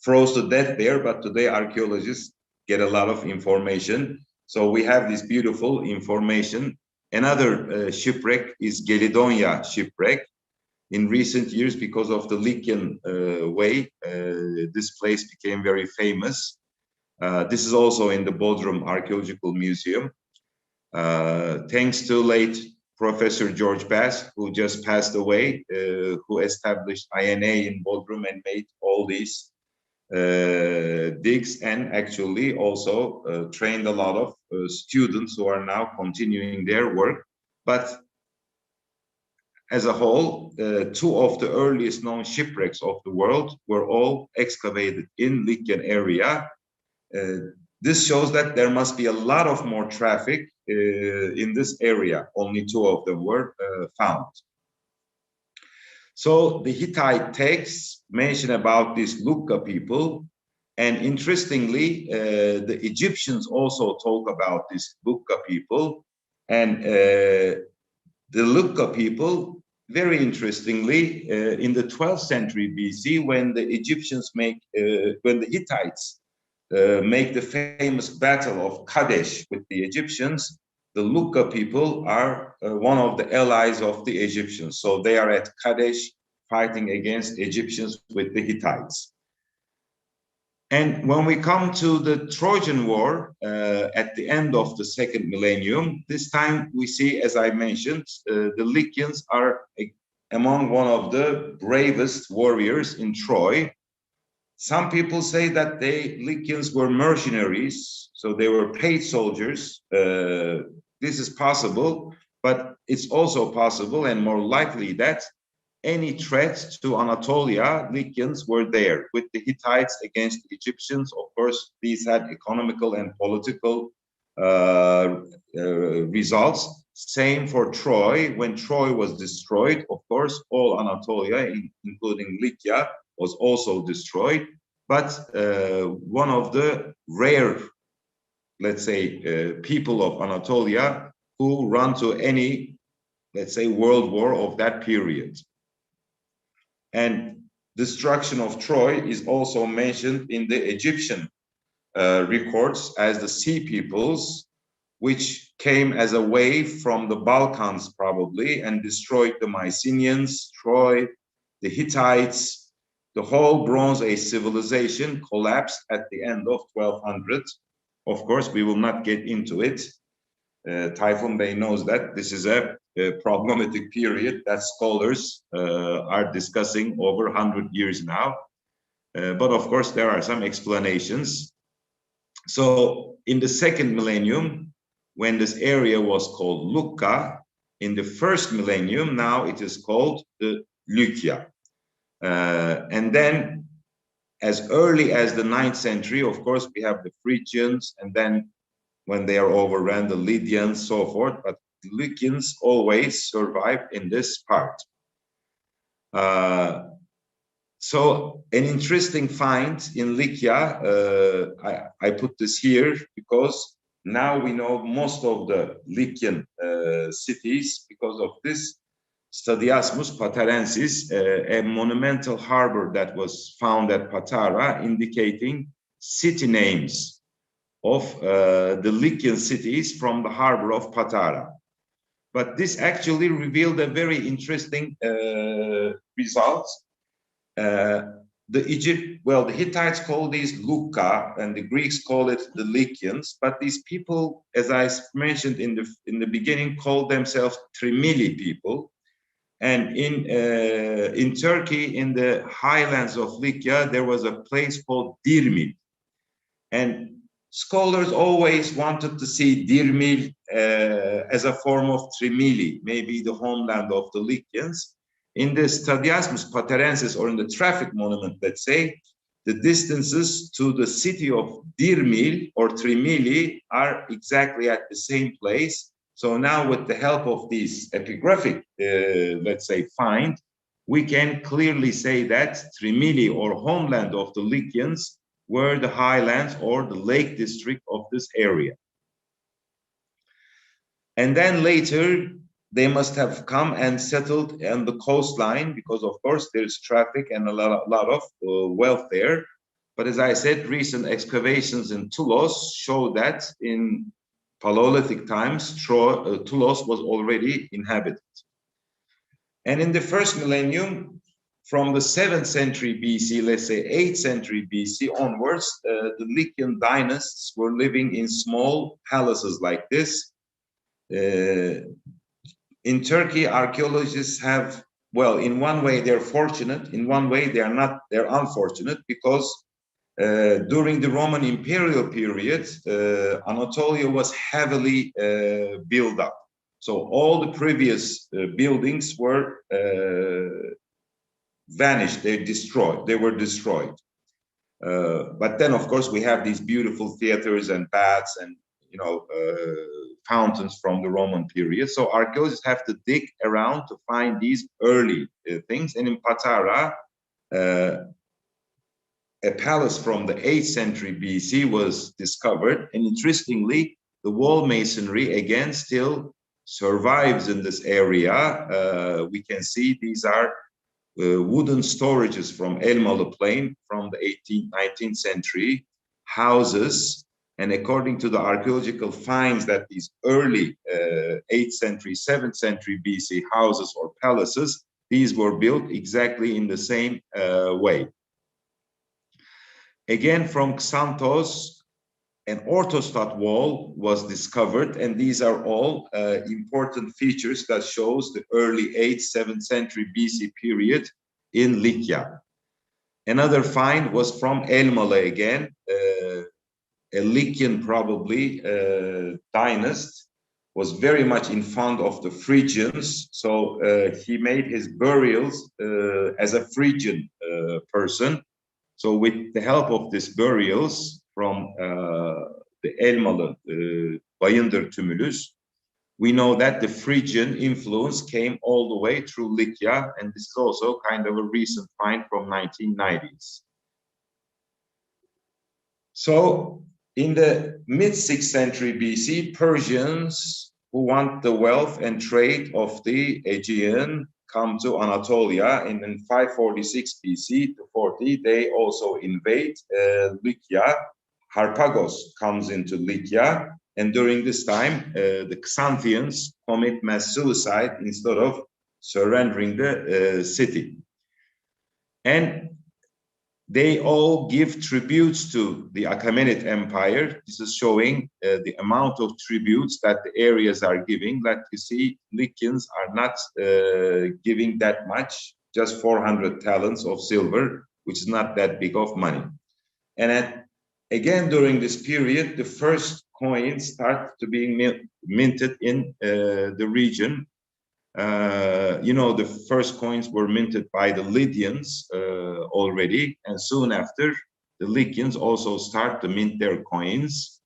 froze to death there, but today archaeologists get a lot of information. So we have this beautiful information. Another shipwreck is Geridonia Shipwreck. In recent years, because of the Lykian way, this place became very famous. This is also in the Bodrum Archaeological Museum. Thanks to late Professor George Bass, who just passed away, who established INA in Bodrum and made all these digs, and actually also trained a lot of students who are now continuing their work. But as a whole, two of the earliest known shipwrecks of the world were all excavated in Lykian area. This shows that there must be a lot of more traffic in this area. Only two of them were found. So the Hittite texts mention about these Lukka people, and interestingly, the Egyptians also talk about these Lukka people, and the Lukka people, very interestingly, in the 12th century BC, when the Egyptians when the Hittites make the famous battle of Kadesh with the Egyptians, the Lukka people are one of the allies of the Egyptians. So they are at Kadesh fighting against Egyptians with the Hittites. And when we come to the Trojan War at the end of the second millennium, this time we see, as I mentioned, the Lykians are among one of the bravest warriors in Troy. Some people say that Lykians were mercenaries, so they were paid soldiers. This is possible, but it's also possible and more likely that any threat to Anatolia, Lykians were there with the Hittites against the Egyptians. Of course, these had economical and political results. Same for Troy. When Troy was destroyed, of course, all Anatolia, including Lykia, was also destroyed. But one of the rare, let's say, people of Anatolia who run to any, let's say, world war of that period. And destruction of Troy is also mentioned in the Egyptian records as the sea peoples, which came as a wave from the Balkans probably and destroyed the Mycenaeans, Troy, the Hittites. The whole Bronze Age civilization collapsed at the end of 1200. Of course, we will not get into it. Tayfun Bey knows that this is a problematic period that scholars are discussing over 100 years now. But of course, there are some explanations. So in the second millennium, when this area was called Lukka, in the first millennium, now it is called the Lykia. And then as early as the 9th century, of course, we have the Phrygians, and then when they are overrun, the Lydians, so forth. But Lykians always survive in this part. So an interesting find in Likia, I put this here because now we know most of the Lykian cities because of this Stadiasmus Patarensis, a monumental harbor that was found at Patara, indicating city names of the Lykian cities from the harbor of Patara. But this actually revealed a very interesting result. The Hittites call these Luka, and the Greeks call it the Lykians. But these people, as I mentioned in the beginning, called themselves Trimili people. And in Turkey, in the highlands of Lykia, there was a place called Dirmil. And scholars always wanted to see Dirmil as a form of Trimili, maybe the homeland of the Lykians. In the Stadiasmus Patarensis, or in the traffic monument, let's say, the distances to the city of Dirmil or Trimili are exactly at the same place. So now with the help of these epigraphic, let's say, find, we can clearly say that Trimili, or homeland of the Lykians, were the highlands or the lake district of this area. And then later, they must have come and settled on the coastline because, of course, there's traffic and a lot of wealth there. But as I said, recent excavations in Toulouse show that in Paleolithic times, Toulouse was already inhabited. And in the first millennium, from the 7th century BC, let's say 8th century BC onwards, the Lykian dynasts were living in small palaces like this. In Turkey, archaeologists have, well, in one way they're fortunate, in one way they're unfortunate, because during the Roman imperial period, Anatolia was heavily built up. So all the previous buildings were vanished, they were destroyed. But then, of course, we have these beautiful theaters and baths and, you know, fountains from the Roman period. So archaeologists have to dig around to find these early things. And in Patara, a palace from the 8th century BC was discovered. And interestingly, the wall masonry again still survives in this area. We can see these are wooden storages from Elmalı Plain from the 18th, 19th century, houses. And according to the archaeological finds that these early 8th century, 7th century BC houses or palaces, these were built exactly in the same way. Again, from Xanthos, an orthostat wall was discovered, and these are all important features that shows the early 8th, 7th century BC period in Likia. Another find was from Elmalı again, a Lykian probably dynast, was very much in front of the Phrygians. So he made his burials as a Phrygian person. So with the help of these burials from the Elmalı Bayındır Tümülüs, we know that the Phrygian influence came all the way through Likia, and this is also kind of a recent find from 1990s. So in the mid-6th century BC, Persians who want the wealth and trade of the Aegean come to Anatolia. And in 546 BC to 40, they also invade Lykia. Harpagos comes into Lykia. And during this time, the Xanthians commit mass suicide instead of surrendering the city. And they all give tributes to the Achaemenid Empire. This is showing the amount of tributes that the areas are giving. Like you see, Lykians are not giving that much, just 400 talents of silver, which is not that big of money. And again, during this period, the first coins start to be minted in the region. You know, the first coins were minted by the Lydians already, and soon after, the Lykians also start to mint their coins.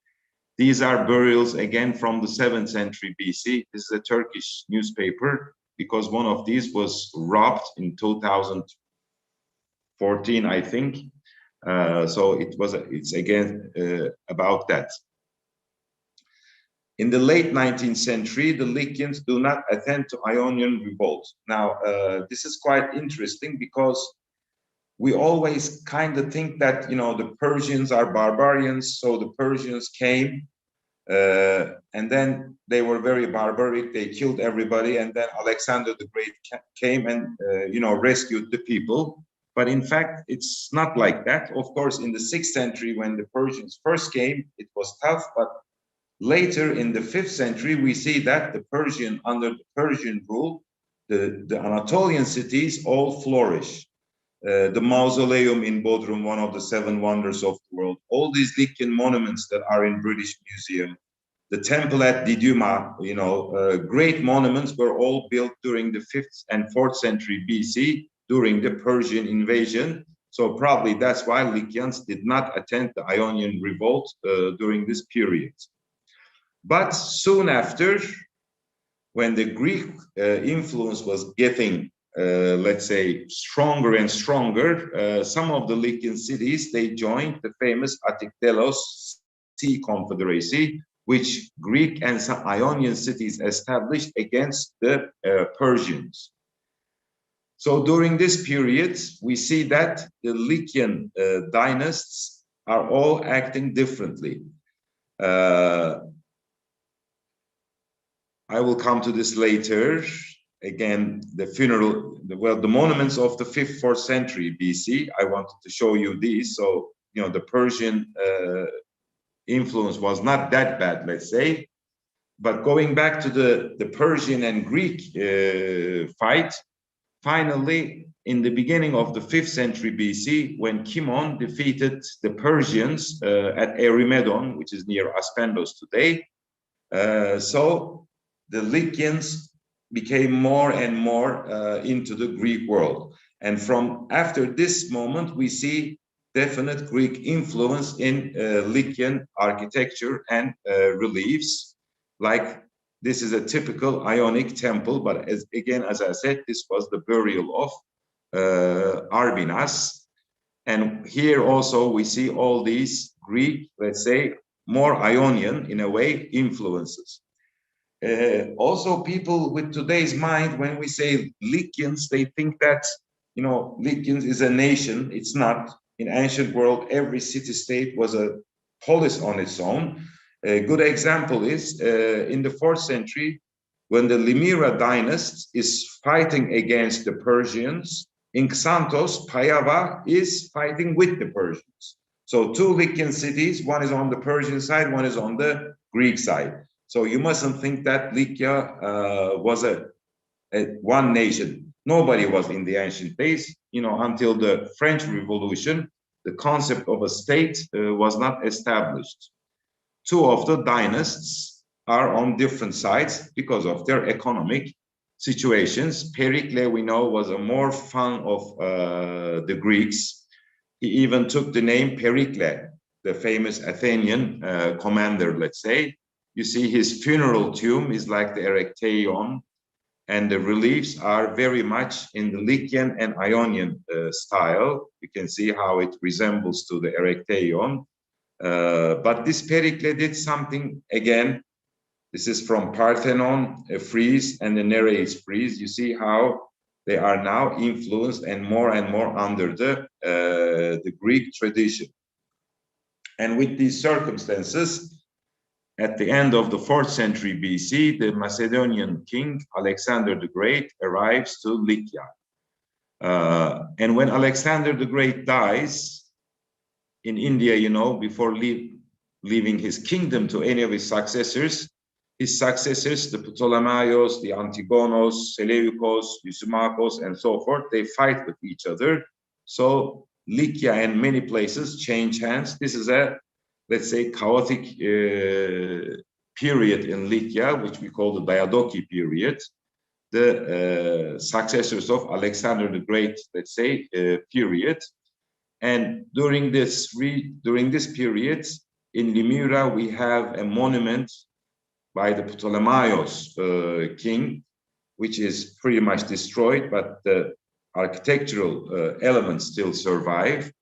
These are burials again from the 7th century BC. This is a Turkish newspaper because one of these was robbed in 2014, I think. So it's again about that. In the late 19th century, the Lykians do not attend to Ionian revolt. Now, this is quite interesting because we always kind of think that, you know, the Persians are barbarians, so the Persians came and then they were very barbaric, they killed everybody, and then Alexander the Great came and, you know, rescued the people. But in fact, it's not like that. Of course, in the 6th century, when the Persians first came, it was tough, but later in the 5th century, we see that under the Persian rule, the Anatolian cities all flourish. The mausoleum in Bodrum, one of the 7 wonders of the world, all these Lykian monuments that are in British Museum, the temple at Didyma, you know, great monuments were all built during the 5th and 4th century BC during the Persian invasion. So probably that's why Lykians did not attend the Ionian revolt during this period. But soon after, when the Greek influence was getting, let's say, stronger and stronger, some of the Lykian cities, they joined the famous Attic-Delos Sea Confederacy, which Greek and some Ionian cities established against the Persians. So during this period, we see that the Lykian dynasts are all acting differently. I will come to this later. Again, the monuments of the 5th, 4th century BC, I wanted to show you these. So, you know, the Persian influence was not that bad, let's say. But going back to the Persian and Greek fight, finally, in the beginning of the 5th century BC, when Kimon defeated the Persians at Eurymedon, which is near Aspendos today, so the Lykians became more and more into the Greek world. And from after this moment, we see definite Greek influence in Lykian architecture and reliefs. Like this is a typical Ionic temple, but as I said, this was the burial of Arbinas. And here also we see all these Greek, let's say, more Ionian in a way influences. Also, people with today's mind, when we say Lykians, they think that, you know, Lykians is a nation. It's not. In ancient world, every city-state was a polis on its own. A good example is in the 4th century, when the Limyra dynasty is fighting against the Persians, in Xanthos, Payava is fighting with the Persians. So 2 Lykian cities, one is on the Persian side, one is on the Greek side. So you mustn't think that Lykia was a one nation. Nobody was in the ancient days, you know, until the French Revolution, the concept of a state was not established. 2 of the dynasts are on different sides because of their economic situations. Pericles, we know, was a more fan of the Greeks. He even took the name Pericles, the famous Athenian commander, let's say. You see his funeral tomb is like the Erechtheion, and the reliefs are very much in the Lykian and Ionian style. You can see how it resembles to the Erechtheion. But this Pericles did something again. This is from Parthenon, a frieze, and the Nereis frieze. You see how they are now influenced and more under the Greek tradition. And with these circumstances, at the end of the 4th century BC, the Macedonian king, Alexander the Great, arrives to Lykia. And when Alexander the Great dies in India, you know, before leaving his kingdom to any of his successors, the Ptolemaios, the Antigonos, Seleucus, Lysimachos, and so forth, they fight with each other. So Lykia and many places change hands. This is a, let's say, chaotic period in Lykia, which we call the Diadochi period, the successors of Alexander the Great, let's say, period. And during this period, in Limyra, we have a monument by the Ptolemaios king, which is pretty much destroyed, but the architectural elements still survive.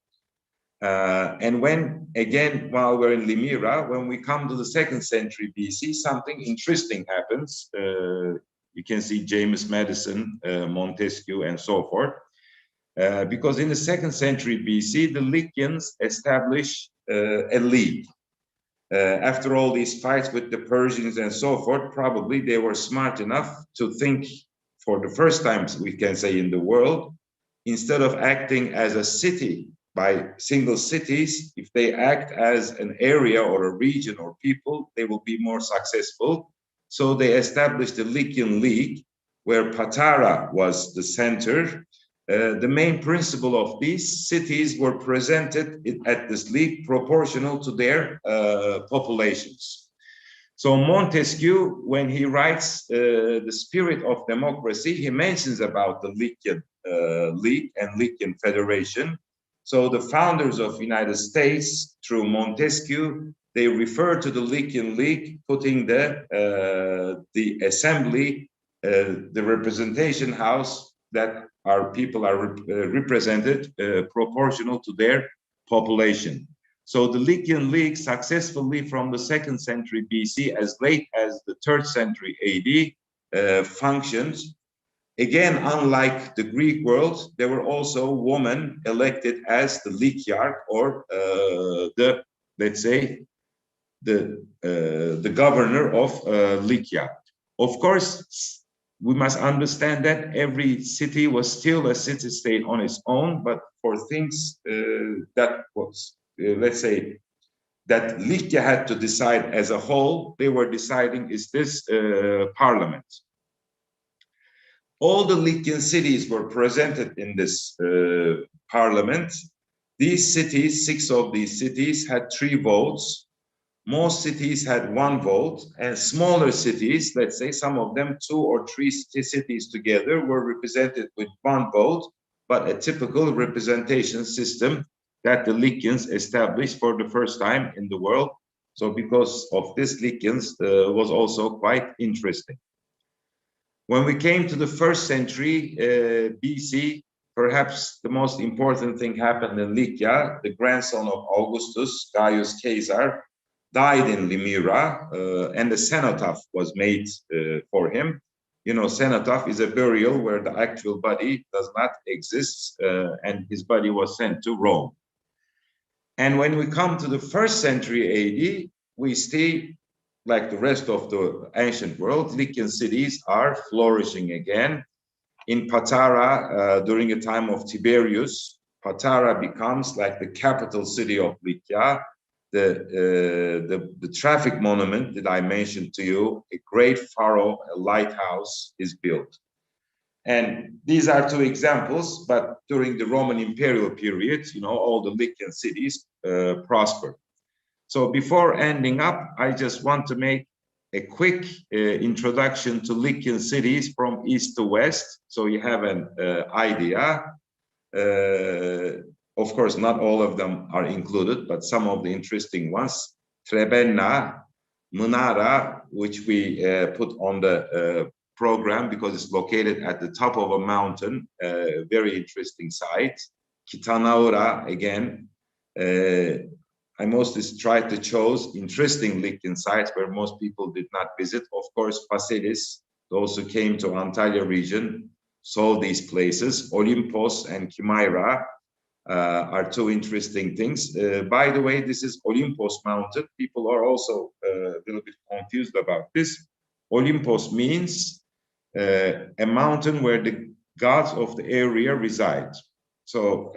And when, again, while we're in Limyra, when we come to the 2nd century BC, something interesting happens. You can see James Madison, Montesquieu, and so forth. Because in the 2nd century BC, the Lykians establish a league. After all these fights with the Persians and so forth, probably they were smart enough to think, for the first time, we can say, in the world, instead of acting as a city by single cities, if they act as an area or a region or people, they will be more successful. So they established the Lykian League, where Patara was the center. The main principle of these cities were presented at this league proportional to their populations. So Montesquieu, when he writes The Spirit of Democracy, he mentions about the Lykian League and Lykian Federation. So the founders of the United States, through Montesquieu, they refer to the Lykian League, putting the assembly, the representation house, that our people are represented proportional to their population. So the Lykian League successfully from the 2nd century BC as late as the 3rd century AD functions. Again, unlike the Greek world, there were also women elected as the Lykiarch, or let's say, the governor of Lykia. Of course, we must understand that every city was still a city-state on its own, but for things that was, let's say, that Lykia had to decide as a whole, they were deciding, is this parliament. All the Lykian cities were presented in this parliament. These cities, 6 of these cities, had 3 votes. Most cities had 1 vote, and smaller cities, let's say some of them 2 or 3 cities together, were represented with 1 vote, but a typical representation system that the Lykians established for the first time in the world. So because of this, Lykians was also quite interesting. When we came to the 1st century BC, perhaps the most important thing happened in Lykia. The grandson of Augustus, Gaius Caesar, died in Limyra, and a cenotaph was made for him. You know, cenotaph is a burial where the actual body does not exist, and his body was sent to Rome. And when we come to the 1st century AD, we see, like the rest of the ancient world, Lykian cities are flourishing again. In Patara, during the time of Tiberius, Patara becomes like the capital city of Lykia. The traffic monument that I mentioned to you, a great pharaoh, a lighthouse, is built. And these are 2 examples, but during the Roman imperial period, you know, all the Lykian cities prospered. So before ending up, I just want to make a quick introduction to Lykian cities from east to west, so you have an idea. Of course, not all of them are included, but some of the interesting ones. Trebenna, Munara, which we put on the program because it's located at the top of a mountain, very interesting site. Kitanaura, again. I mostly tried to choose interesting Lykian sites where most people did not visit. Of course, Phaselis, those who came to Antalya region, saw these places. Olympus and Chimaira are 2 interesting things. By the way, this is Olympus Mountain. People are also a little bit confused about this. Olympus means a mountain where the gods of the area reside. So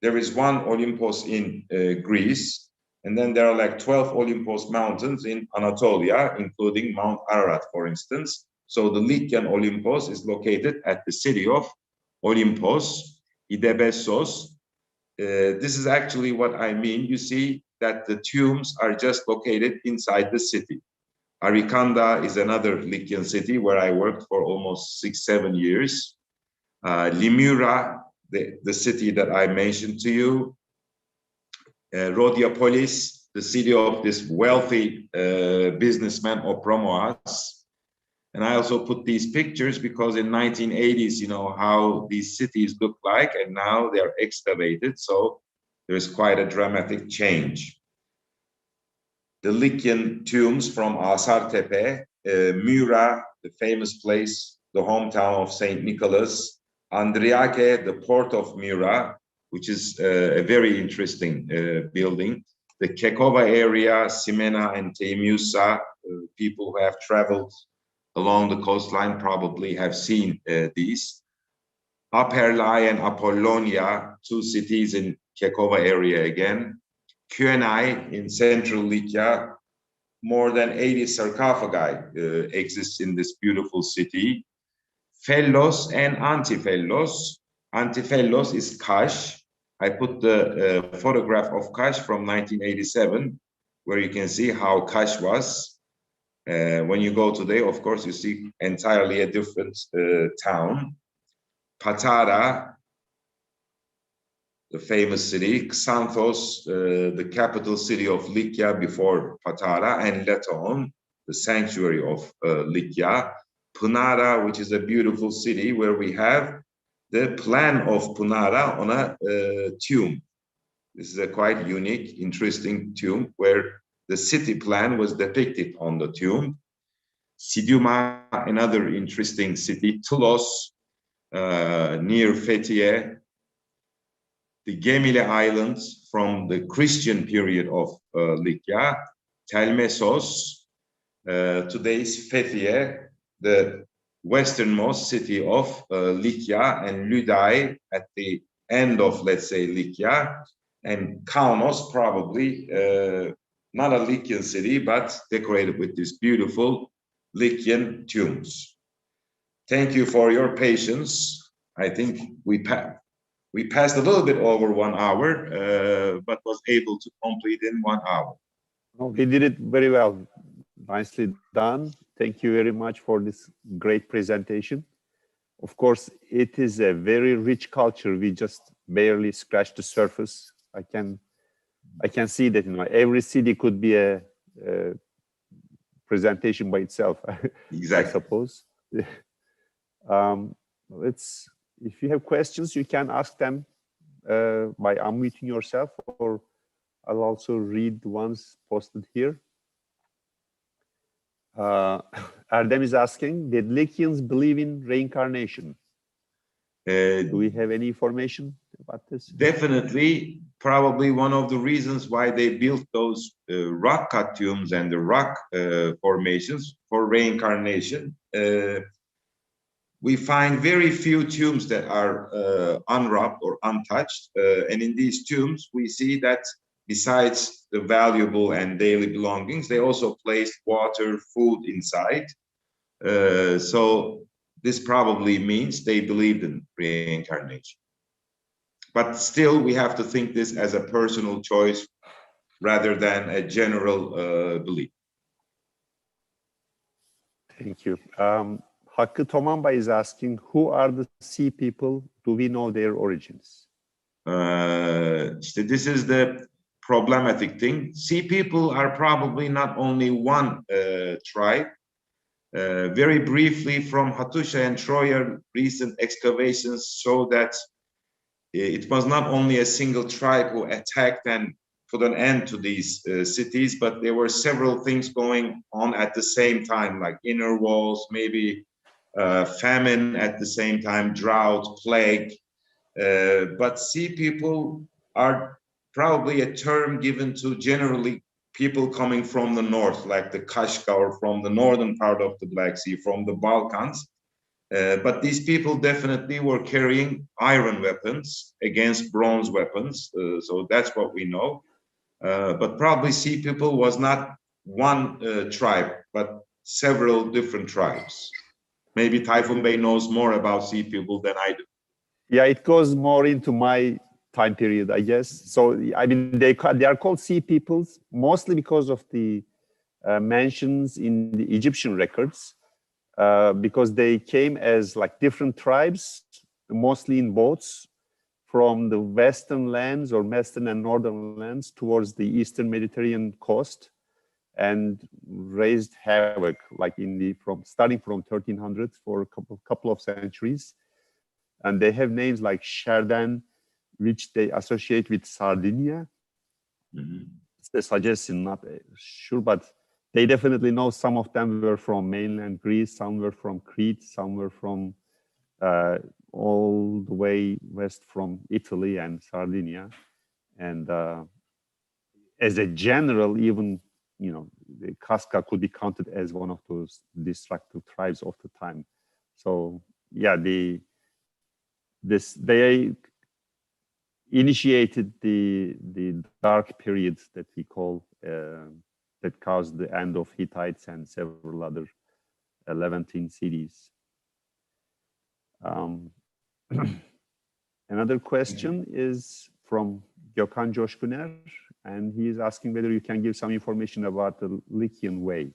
there is 1 Olympus in Greece, and then there are like 12 Olympus mountains in Anatolia, including Mount Ararat, for instance. So the Lykian Olympus is located at the city of Olympus, Idebessos. This is actually what I mean. You see that the tombs are just located inside the city. Arikanda is another Lykian city where I worked for almost 6-7 years. Limyra, the city that I mentioned to you. Rhodiopolis, the city of this wealthy businessman Opromoas. And I also put these pictures because in 1980s, you know, how these cities look like, and now they're excavated. So there's quite a dramatic change. The Lykian tombs from Asartepe, Myra, the famous place, the hometown of Saint Nicholas, Andriake, the port of Myra, which is a very interesting building. The Kekova area, Simena and Temiusa, people who have traveled along the coastline probably have seen these. Aperlai and Apollonia, two cities in Kekova area again. Kyrenai in central Lykia, more than 80 sarcophagi exists in this beautiful city. Fellos and Antifellos. Antifellos is Kash. I put the photograph of Kash from 1987, where you can see how Kash was. When you go today, of course, you see entirely a different town. Patara, the famous city. Xanthos, the capital city of Lykia before Patara, and Leton, the sanctuary of Lykia. Punara, which is a beautiful city where we have the plan of Punara on a tomb. This is a quite unique, interesting tomb where the city plan was depicted on the tomb. Siduma, another interesting city. Tulos, near Fethiye. The Gemili Islands from the Christian period of Lykia. Telmesos, today's Fethiye, the westernmost city of Lykia, and Lydai at the end of, let's say, Lykia, and Kaunos, probably not a Lykian city, but decorated with these beautiful Lykian tombs. Thank you for your patience. I think we passed a little bit over 1 hour, but was able to complete in 1 hour. Oh, we did it very well. Nicely done. Thank you very much for this great presentation. Of course, it is a very rich culture. We just barely scratched the surface. I can see that, you know, every city could be a presentation by itself. Exactly. I suppose. If you have questions, you can ask them by unmuting yourself, or I'll also read the ones posted here. Erdem is asking, did Lykians believe in reincarnation? Do we have any information about this? Definitely, probably one of the reasons why they built those rock cut tombs and the rock formations for reincarnation. We find very few tombs that are unwrapped or untouched. And in these tombs, we see that besides the valuable and daily belongings, they also placed water, food inside. So this probably means they believed in reincarnation. But still, we have to think this as a personal choice rather than a general belief. Thank you. Hakkı Tomamba is asking, who are the sea people? Do we know their origins? This is the problematic thing. Sea people are probably not only one tribe. Very briefly, from Hattusha and Troya, recent excavations show that it was not only a single tribe who attacked and put an end to these cities, but there were several things going on at the same time, like inner walls, maybe famine at the same time, drought, plague. But sea people are probably a term given to generally people coming from the north, like the Kashka, or from the northern part of the Black Sea, from the Balkans. But these people definitely were carrying iron weapons against bronze weapons. So that's what we know. But probably sea people was not one tribe, but several different tribes. Maybe Tayfun Bey knows more about sea people than I do. Yeah, it goes more into my time period, I guess. So, I mean, they are called sea peoples mostly because of the mentions in the Egyptian records, because they came as like different tribes, mostly in boats from the western lands or western and northern lands towards the eastern Mediterranean coast and raised havoc, like starting from 1300 for a couple of centuries. And they have names like Sherdan, which they associate with Sardinia. It's a suggestion, not sure, but they definitely know some of them were from mainland Greece, some were from Crete, some were from all the way west from Italy and Sardinia. And as a general, even, the Casca could be counted as one of those destructive tribes of the time. So yeah, they initiated the dark period that we call, that caused the end of Hittites and several other Levantine cities. Another question is from Gökhan Coşkuner, and he is asking whether you can give some information about the Lykian Way.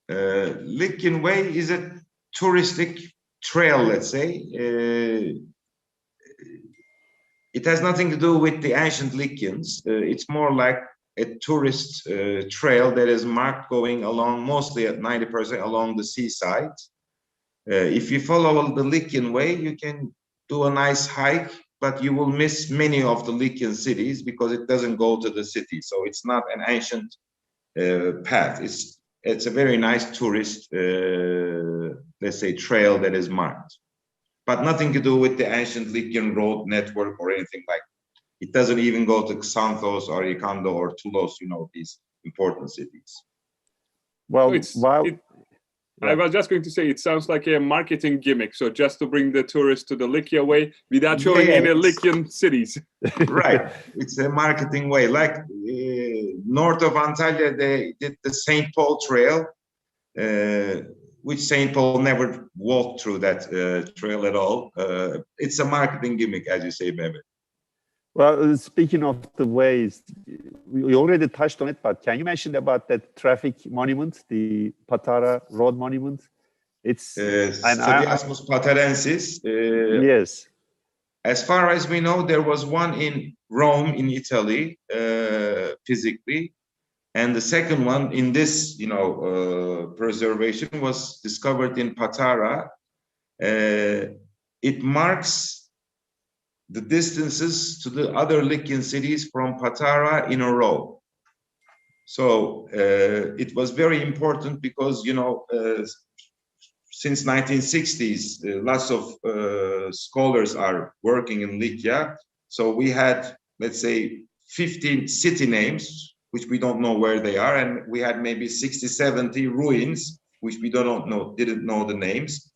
Lykian Way is a touristic trail, let's say. It has nothing to do with the ancient Lykians. It's more like a tourist trail that is marked going along, mostly at 90% along the seaside. If you follow the Lykian Way, you can do a nice hike, but you will miss many of the Lykian cities because it doesn't go to the city. So it's not an ancient path. It's a very nice tourist, let's say, trail that is marked, but nothing to do with the ancient Lykian road network or anything like that. It doesn't even go to Xanthos or Ikondo or Toulouse, these important cities. Well, I was just going to say, it sounds like a marketing gimmick. So just to bring the tourists to the Lykia Way without showing any Lykian cities. Right. It's a marketing way. Like north of Antalya, they did the St. Paul Trail, which St. Paul never walked through that trail at all. It's a marketing gimmick, as you say, Mehmet. Well, speaking of the ways, we already touched on it, but can you mention about that traffic monument, the Patara Road Monument? It's Stadiasmus Patarensis. Yes. As far as we know, there was one in Rome, in Italy, physically, and the second one in this, preservation was discovered in Patara. It marks the distances to the other Lykian cities from Patara in a row. So it was very important because, since 1960s, lots of scholars are working in Lykia. So we had, let's say, 15 city names, which we don't know where they are. And we had maybe 60, 70 ruins, which we didn't know the names.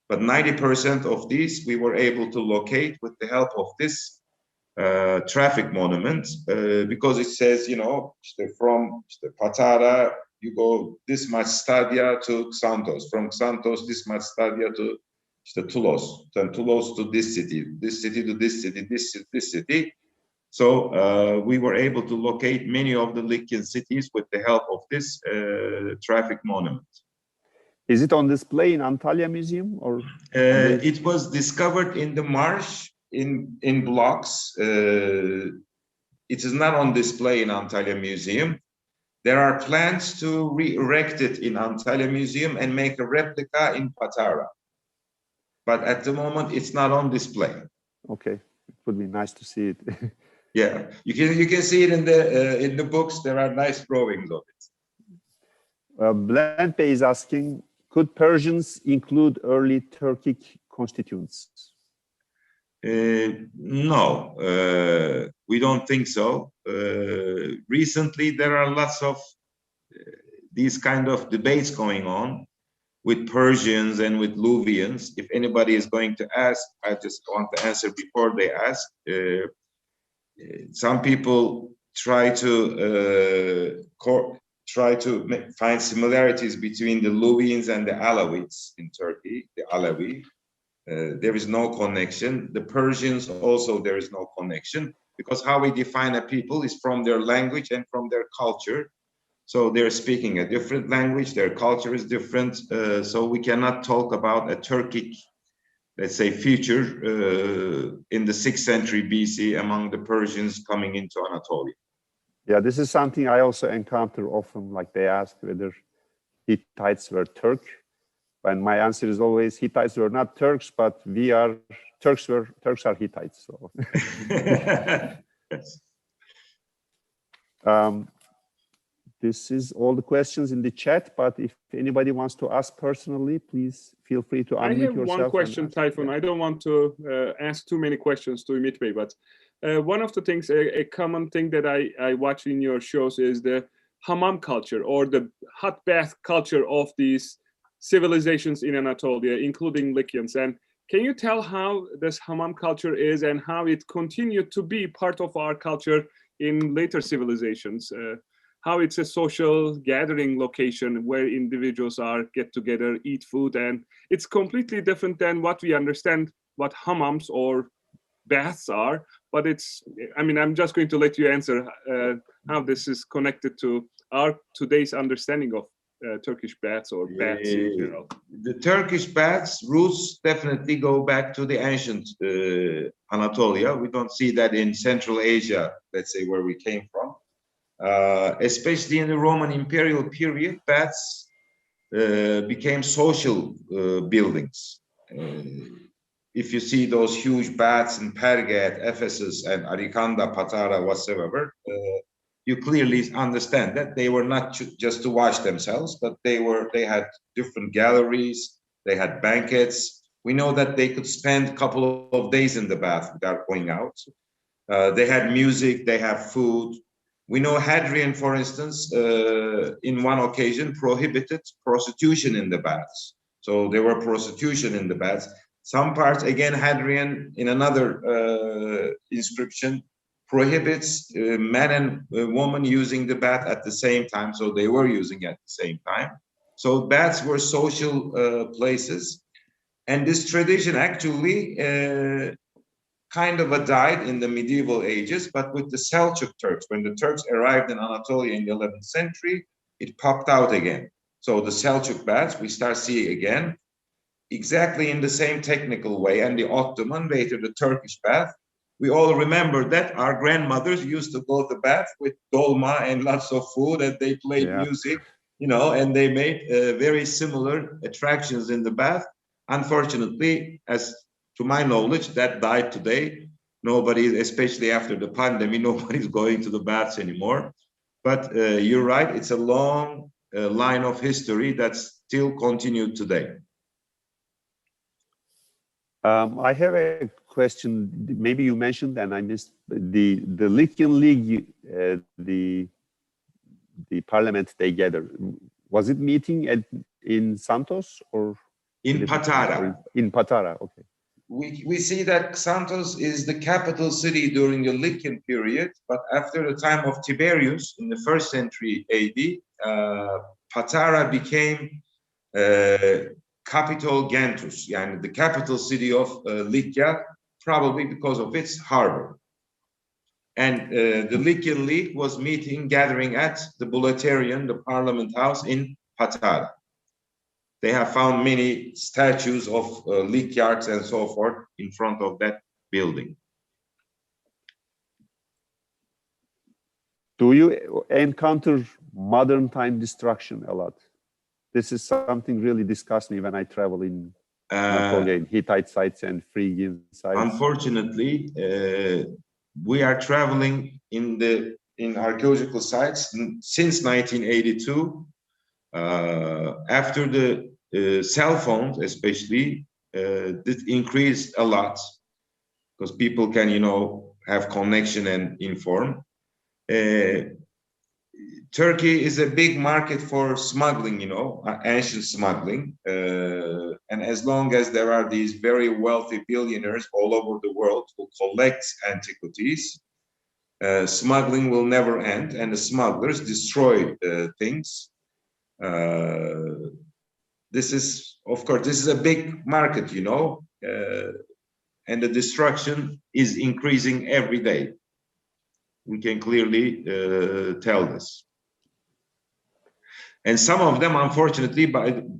But 90% of these we were able to locate with the help of this traffic monument, because it says, from Patara, you go this much stadia to Xanthos, from Xanthos, this much stadia to Toulouse, then Toulouse to this city to this city, this city. So we were able to locate many of the Lykian cities with the help of this traffic monument. Is it on display in Antalya Museum, or? It was discovered in the marsh in blocks. It is not on display in Antalya Museum. There are plans to re-erect it in Antalya Museum and make a replica in Patara. But at the moment, it's not on display. Okay, it would be nice to see it. Yeah, you can see it in the books. There are nice drawings of it. Bülent Bey is asking, could Persians include early Turkic constituents? No, we don't think so. Recently, there are lots of these kind of debates going on with Persians and with Luvians. If anybody is going to ask, I just want to answer before they ask. Some people try to find similarities between the Luvians and the Alawites in Turkey, the Alawi. There is no connection. The Persians also, there is no connection, because how we define a people is from their language and from their culture. So they're speaking a different language, their culture is different. So we cannot talk about a Turkic let's say, feature in the 6th century BC among the Persians coming into Anatolia. Yeah, this is something I also encounter often. Like they ask whether Hittites were Turk, and my answer is always Hittites were not Turks, but we are Turks. Turks are Hittites. So. This is all the questions in the chat, but if anybody wants to ask personally, please feel free to unmute yourself. I have one question, Tayfun. I don't want to ask too many questions to Umit Bey, but one of the things, a common thing that I watch in your shows is the hammam culture or the hot bath culture of these civilizations in Anatolia, including Lykians. And can you tell how this hammam culture is and how it continued to be part of our culture in later civilizations? How it's a social gathering location where individuals get together, eat food, and it's completely different than what we understand what hammams or baths are. But I'm just going to let you answer how this is connected to our today's understanding of Turkish baths or baths in general. The Turkish baths roots definitely go back to the ancient Anatolia. We don't see that in Central Asia, let's say, where we came from. Especially in the Roman imperial period, baths became social buildings. If you see those huge baths in Perga at Ephesus and Arikanda, Patara, whatsoever, you clearly understand that they were not just to wash themselves, but they had different galleries, they had banquets. We know that they could spend a couple of days in the bath without going out. They had music, they have food. We know Hadrian, for instance, in one occasion prohibited prostitution in the baths. So there were prostitution in the baths. Some parts, again, Hadrian in another inscription prohibits man and woman using the bath at the same time. So they were using at the same time. So baths were social places. And this tradition actually kind of died in the medieval ages, but with the Seljuk Turks, when the Turks arrived in Anatolia in the 11th century, it popped out again. So the Seljuk baths, we start seeing again, exactly in the same technical way, and the Ottoman, later the Turkish bath. We all remember that our grandmothers used to go to the bath with dolma and lots of food, and they played music, and they made very similar attractions in the bath. Unfortunately, as to my knowledge, that died today. Nobody, especially after the pandemic, nobody's going to the baths anymore. But you're right, it's a long line of history that's still continued today. I have a question. Maybe you mentioned, and I missed the Lykian League, the parliament they gather. Was it meeting in Santos or in Patara? In Patara, okay. We see that Santos is the capital city during the Lykian period, but after the time of Tiberius in the 1st century AD, Patara became capital Gentus, and the capital city of Lykia, probably because of its harbor. And the Lykian League was gathering at the Bouleuterion, the parliament house in Patara. They have found many statues of Lykiarchs and so forth in front of that building. Do you encounter modern time destruction a lot? This is something really disgusts me when I travel in Anatolia, in Hittite sites and Phrygian sites. Unfortunately, we are traveling in archaeological sites since 1982. After the cell phones, especially, this increased a lot because people can, have connection and inform. Turkey is a big market for smuggling, ancient smuggling. And as long as there are these very wealthy billionaires all over the world who collect antiquities, smuggling will never end, and the smugglers destroy things. This is, of course, this is a big market, and the destruction is increasing every day. We can clearly tell this. And some of them, unfortunately,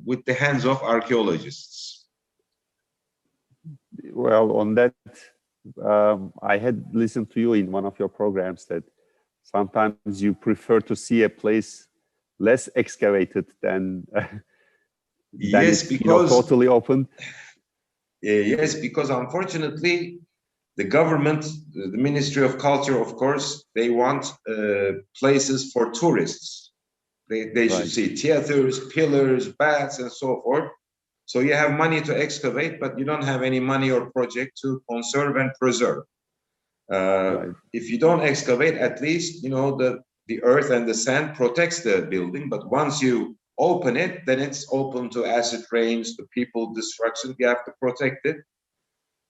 with the hands of archaeologists. well, on that, I had listened to you in one of your programs that sometimes you prefer to see a place less excavated than, Yes, because totally open. Yes, because unfortunately, the government, the Ministry of Culture, of course, they want places for tourists. They should see theaters, pillars, baths, and so forth. So you have money to excavate, but you don't have any money or project to conserve and preserve. If you don't excavate, at least, you know, the earth and the sand protects the building. But once you open it, then it's open to acid rains, to people destruction. You have to protect it.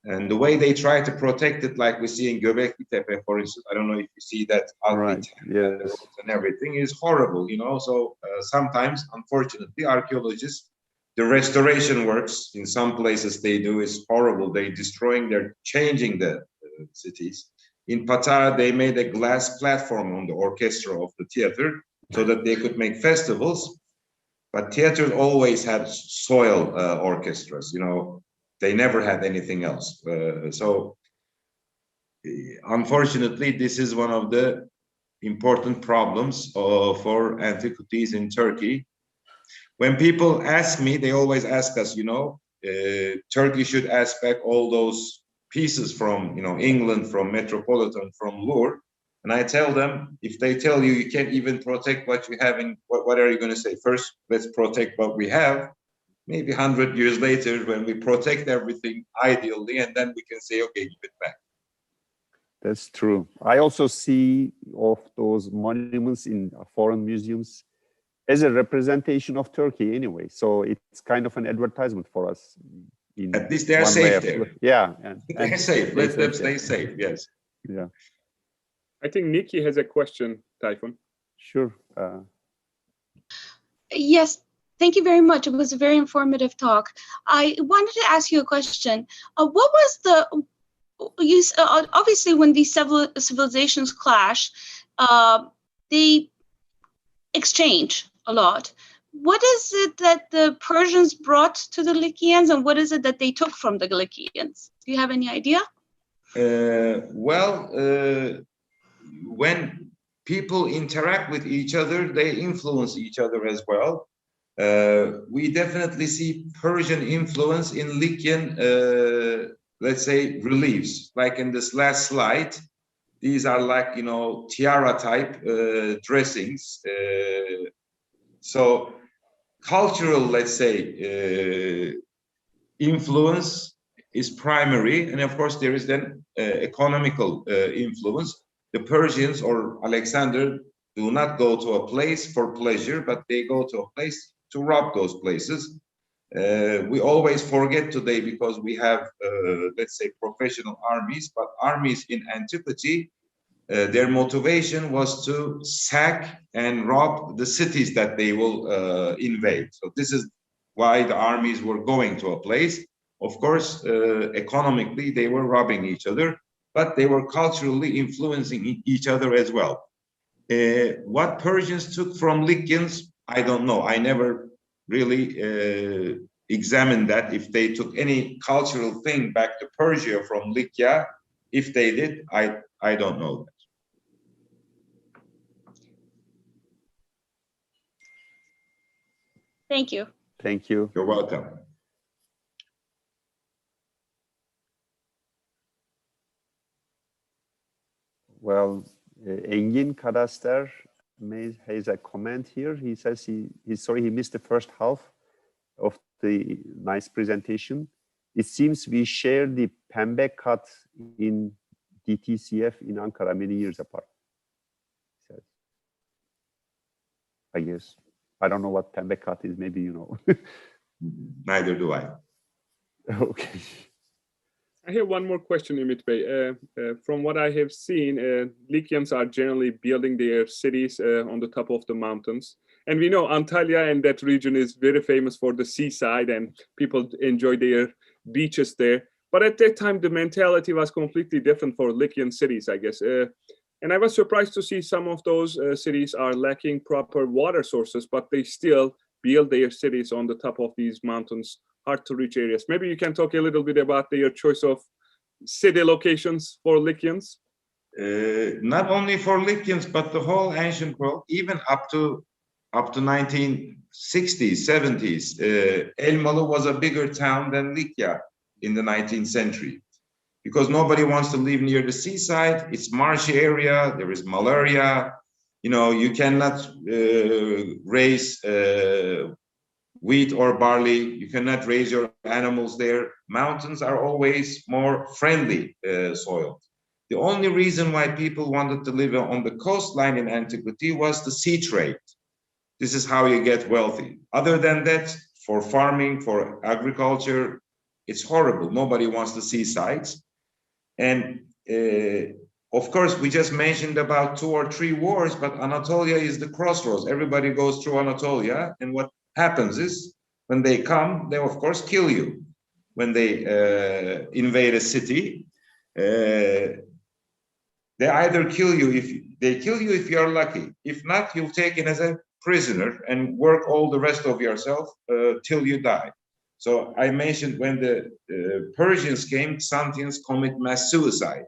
And the way they try to protect it, like we see in Göbekli Tepe, for instance, I don't know if you see that ugly and everything is horrible, you know. So sometimes, unfortunately, archaeologists, the restoration works in some places they do is horrible. They're changing the cities. In Patara, they made a glass platform on the orchestra of the theater so that they could make festivals. But theaters always had soil orchestras, you know. They never had anything else. So unfortunately, this is one of the important problems for antiquities in Turkey. When people ask me, they always ask us, you know, Turkey should ask back all those pieces from, you know, England, from Metropolitan, from Louvre. And I tell them, if they tell you you can't even protect what you have, what are you going to say? First, let's protect what we have. Maybe 100 years later, when we protect everything ideally, and then we can say, okay, give it back. That's true. I also see of those monuments in foreign museums as a representation of Turkey anyway. So it's kind of an advertisement for us. At least they are safe there. Yeah. They're safe. Let them stay safe, yes. Yeah. I think Nikki has a question, Tayfun. Sure. Yes. Thank you very much. It was a very informative talk. I wanted to ask you a question. What was the, obviously when these civilizations clash, they exchange a lot. What is it that the Persians brought to the Lykians, and what is it that they took from the Lykians? Do you have any idea? When people interact with each other, they influence each other as well. We definitely see Persian influence in Lykian, let's say, reliefs. Like in this last slide, these are like, you know, tiara type dressings. So cultural, let's say, influence is primary. And of course, there is then economical influence. The Persians or Alexander do not go to a place for pleasure, but they go to a place to rob those places. We always forget today because we have, let's say, professional armies, but armies in antiquity, their motivation was to sack and rob the cities that they will invade. So this is why the armies were going to a place. Of course, economically, they were robbing each other, but they were culturally influencing each other as well. What Persians took from Lykians, I don't know. I never really examined that. If they took any cultural thing back to Persia from Lykia, if they did, I don't know that. Thank you. Thank you. You're welcome. Well, Engin Kadaster has a comment here. He says he's sorry he missed the first half of the nice presentation. It seems we share the Pembe cut in DTCF in Ankara many years apart. He says. I guess. I don't know what Pembe cut is. Maybe you know. Neither do I. Okay. I have one more question, Umit Bey. From what I have seen, Lykians are generally building their cities on the top of the mountains. And we know Antalya and that region is very famous for the seaside and people enjoy their beaches there. But at that time, the mentality was completely different for Lykian cities, I guess. And I was surprised to see some of those cities are lacking proper water sources, but they still build their cities on the top of these mountains. hard to reach areas. Maybe you can talk a little bit about your choice of city locations for Lykians. Not only for Lykians, but the whole ancient world, even up to 1960s, 70s. Elmalı was a bigger town than Likia in the 19th century, because nobody wants to live near the seaside. It's marshy area. There is malaria. You know, you cannot raise wheat or barley. You cannot raise your animals there. Mountains are always more friendly soil. The only reason why people wanted to live on the coastline in antiquity was the sea trade. This is how you get wealthy. Other than that, for farming, for agriculture, it's horrible. Nobody wants the seasides. And of course, we just mentioned about 2 or 3 wars, but Anatolia is the crossroads. Everybody goes through Anatolia. And what happens is, when they come, they of course kill you. When they invade a city, they either kill you if you're lucky. If not, you're taken as a prisoner and work all the rest of yourself till you die. So I mentioned when the Persians came, Xantians commit mass suicide.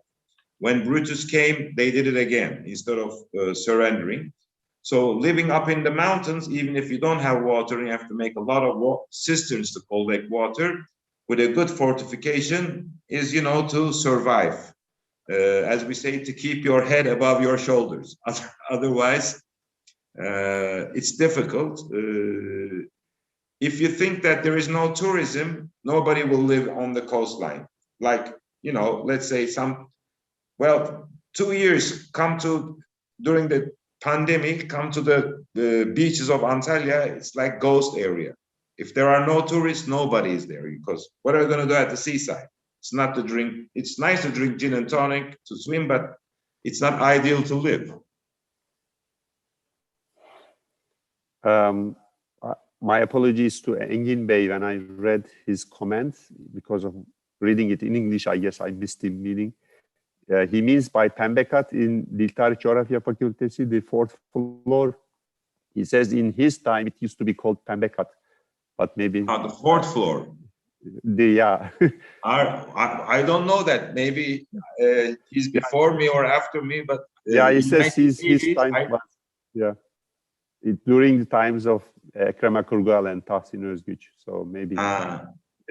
When Brutus came, they did it again instead of surrendering. So living up in the mountains, even if you don't have water, you have to make a lot of cisterns to collect water. With a good fortification is, you know, to survive. As we say, to keep your head above your shoulders. Otherwise, it's difficult. If you think that there is no tourism, nobody will live on the coastline. Like, you know, let's say 2 years during the pandemic, come to the beaches of Antalya, it's like ghost area. If there are no tourists, nobody is there, because what are you going to do at the seaside? It's not to drink. It's nice to drink gin and tonic, to swim, but it's not ideal to live. My apologies to Engin Bey when I read his comment, because of reading it in English. I guess I missed him meaning. He means by Pembekat in Dil Tarih Coğrafya Fakültesi, the 4th floor. He says in his time it used to be called Pembekat, but maybe the 4th floor. Yeah. I don't know that. Maybe he's before me or after me, but yeah, he says his time was, yeah, during the times of Ekrem Akurgal and Tahsin Özgüç. So maybe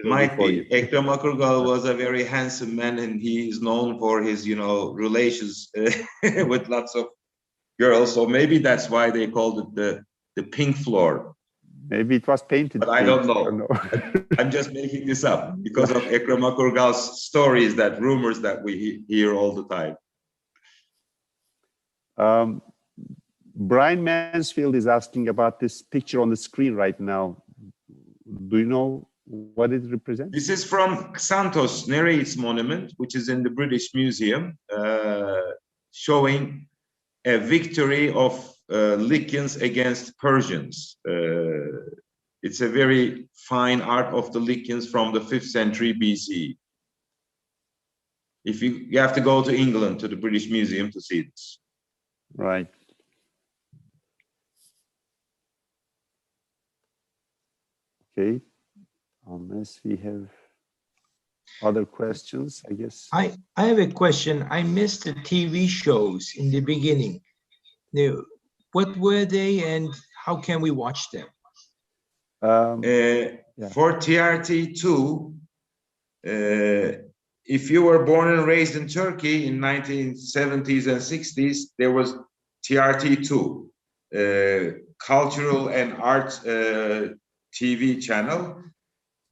might be. Ekrem Akurgal was a very handsome man, and he is known for his, you know, relations with lots of girls. So maybe that's why they called it the pink floor. Maybe it was painted. But I don't know. I'm just making this up because of Ekrem Akurgal's stories, that rumors that we hear all the time. Brian Mansfield is asking about this picture on the screen right now. Do you know what it represents? This is from Xanthos Nereis Monument, which is in the British Museum, showing a victory of Lykians against Persians. It's a very fine art of the Lykians from the 5th century BC. If you have to go to England, to the British Museum to see this. Right. Okay. Unless we have other questions, I guess. I have a question. I missed the TV shows in the beginning. Now, what were they and how can we watch them? For TRT2, if you were born and raised in Turkey in 1970s and 60s, there was TRT2, cultural and art TV channel.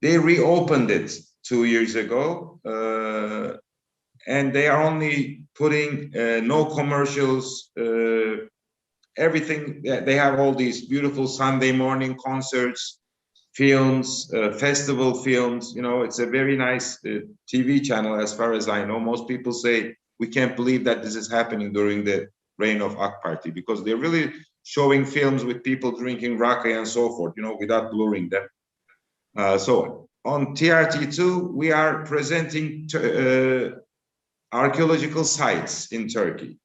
They reopened it 2 years ago, and they are only putting no commercials, everything. They have all these beautiful Sunday morning concerts, films, festival films. You know, it's a very nice TV channel as far as I know. Most people say, we can't believe that this is happening during the reign of AK Party, because they're really showing films with people drinking raki and so forth, you know, without blurring them. So on TRT2, we are presenting archaeological sites in Turkey.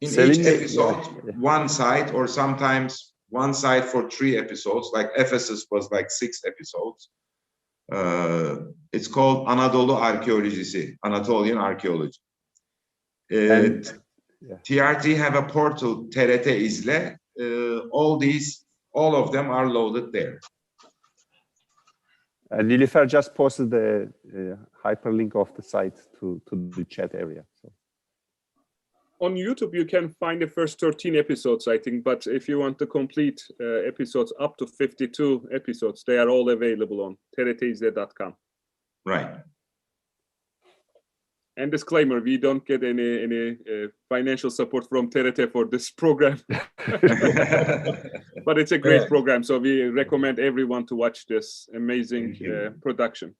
In each episode, one site or sometimes one site for 3 episodes, like Ephesus was like 6 episodes. It's called Anadolu Arkeolojisi, Anatolian Archaeology. TRT have a portal, TRT İzle. All of them are loaded there. Nilüfer just posted the hyperlink of the site to the chat area. So. On YouTube, you can find the first 13 episodes, I think. But if you want the complete episodes, up to 52 episodes, they are all available on trtizle.com. Right. And disclaimer, we don't get any financial support from TRT for this program. But it's a great program, so we recommend everyone to watch this amazing production.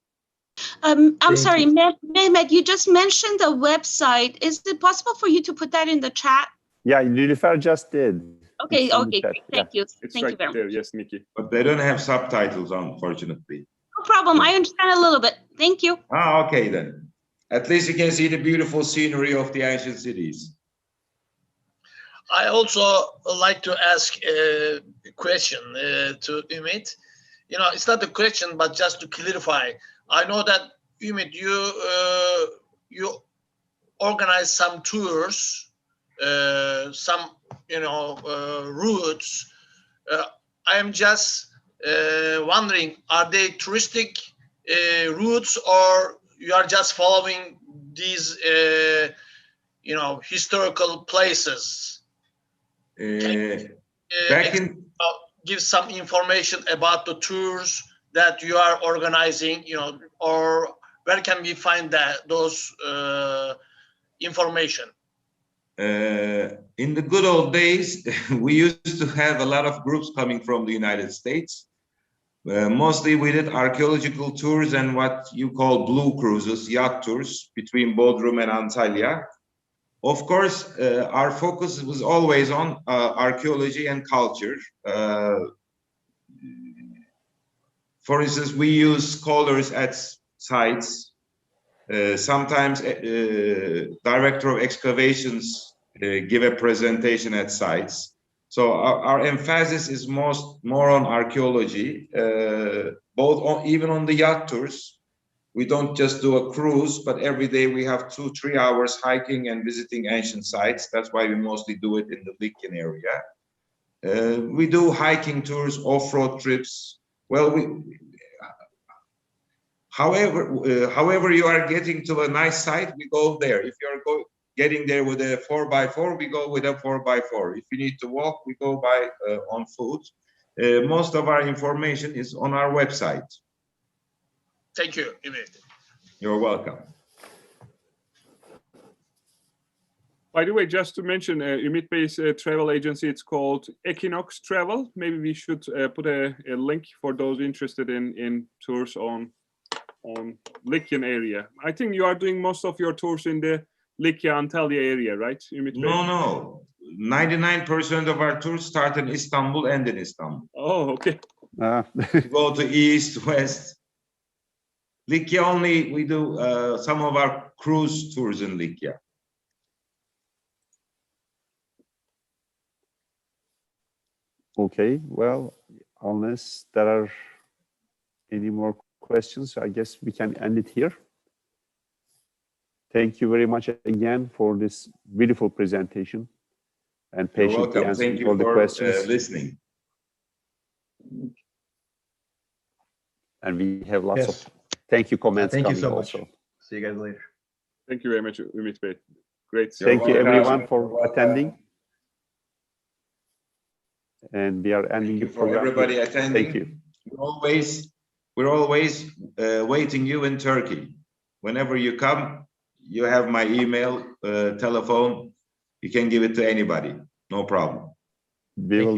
I'm sorry, Mehmet, you just mentioned the website. Is it possible for you to put that in the chat? Yeah, Nilüfer just did. Okay, okay, thank you. It's thank right you very there, much. yes, Nikki. But they don't have subtitles, unfortunately. No problem, I understand a little bit. Thank you. Ah, okay then. At least you can see the beautiful scenery of the ancient cities. I also like to ask a question to Umit. You know, it's not a question, but just to clarify. I know that Umit, you organize some tours, some routes. I am just wondering, are they touristic routes, or you are just following these historical places? Give some information about the tours that you are organizing, or where can we find those information? In the good old days, we used to have a lot of groups coming from the United States. Mostly we did archaeological tours and what you call blue cruises, yacht tours between Bodrum and Antalya. Of course, our focus was always on archaeology and culture. For instance, we use scholars at sites. Sometimes director of excavations give a presentation at sites. So our emphasis is more on archaeology, even on the yacht tours. We don't just do a cruise, but every day we have 2-3 hours hiking and visiting ancient sites. That's why we mostly do it in the Lykian area. We do hiking tours, off-road trips. Well, however you are getting to a nice site, we go there. If you are getting there with a 4x4, we go with a 4x4. If you need to walk, we go on foot. Most of our information is on our website. Thank you, Umit. You're welcome. By the way, just to mention, Umit Bey's travel agency, it's called Equinox Travel. Maybe we should put a link for those interested in tours on Lykian area. I think you are doing most of your tours in the Likia Antalya area, right, Umit Bey? No. 99% of our tours start in Istanbul and in Istanbul. Oh, okay. We go to east, west. Likia only, we do some of our cruise tours in Likia. Okay, well, unless there are any more questions, I guess we can end it here. Thank you very much again for this beautiful presentation and patiently answering all the questions. Listening. And we have lots of thank you comments thank you coming so much. also. See you guys later. Thank you very much, Umit Bey. Great. Thank you everyone for attending. And we are ending the program. For everybody attending. Thank you. We're always waiting you in Turkey. Whenever you come, you have my email, telephone. You can give it to anybody. No problem. We will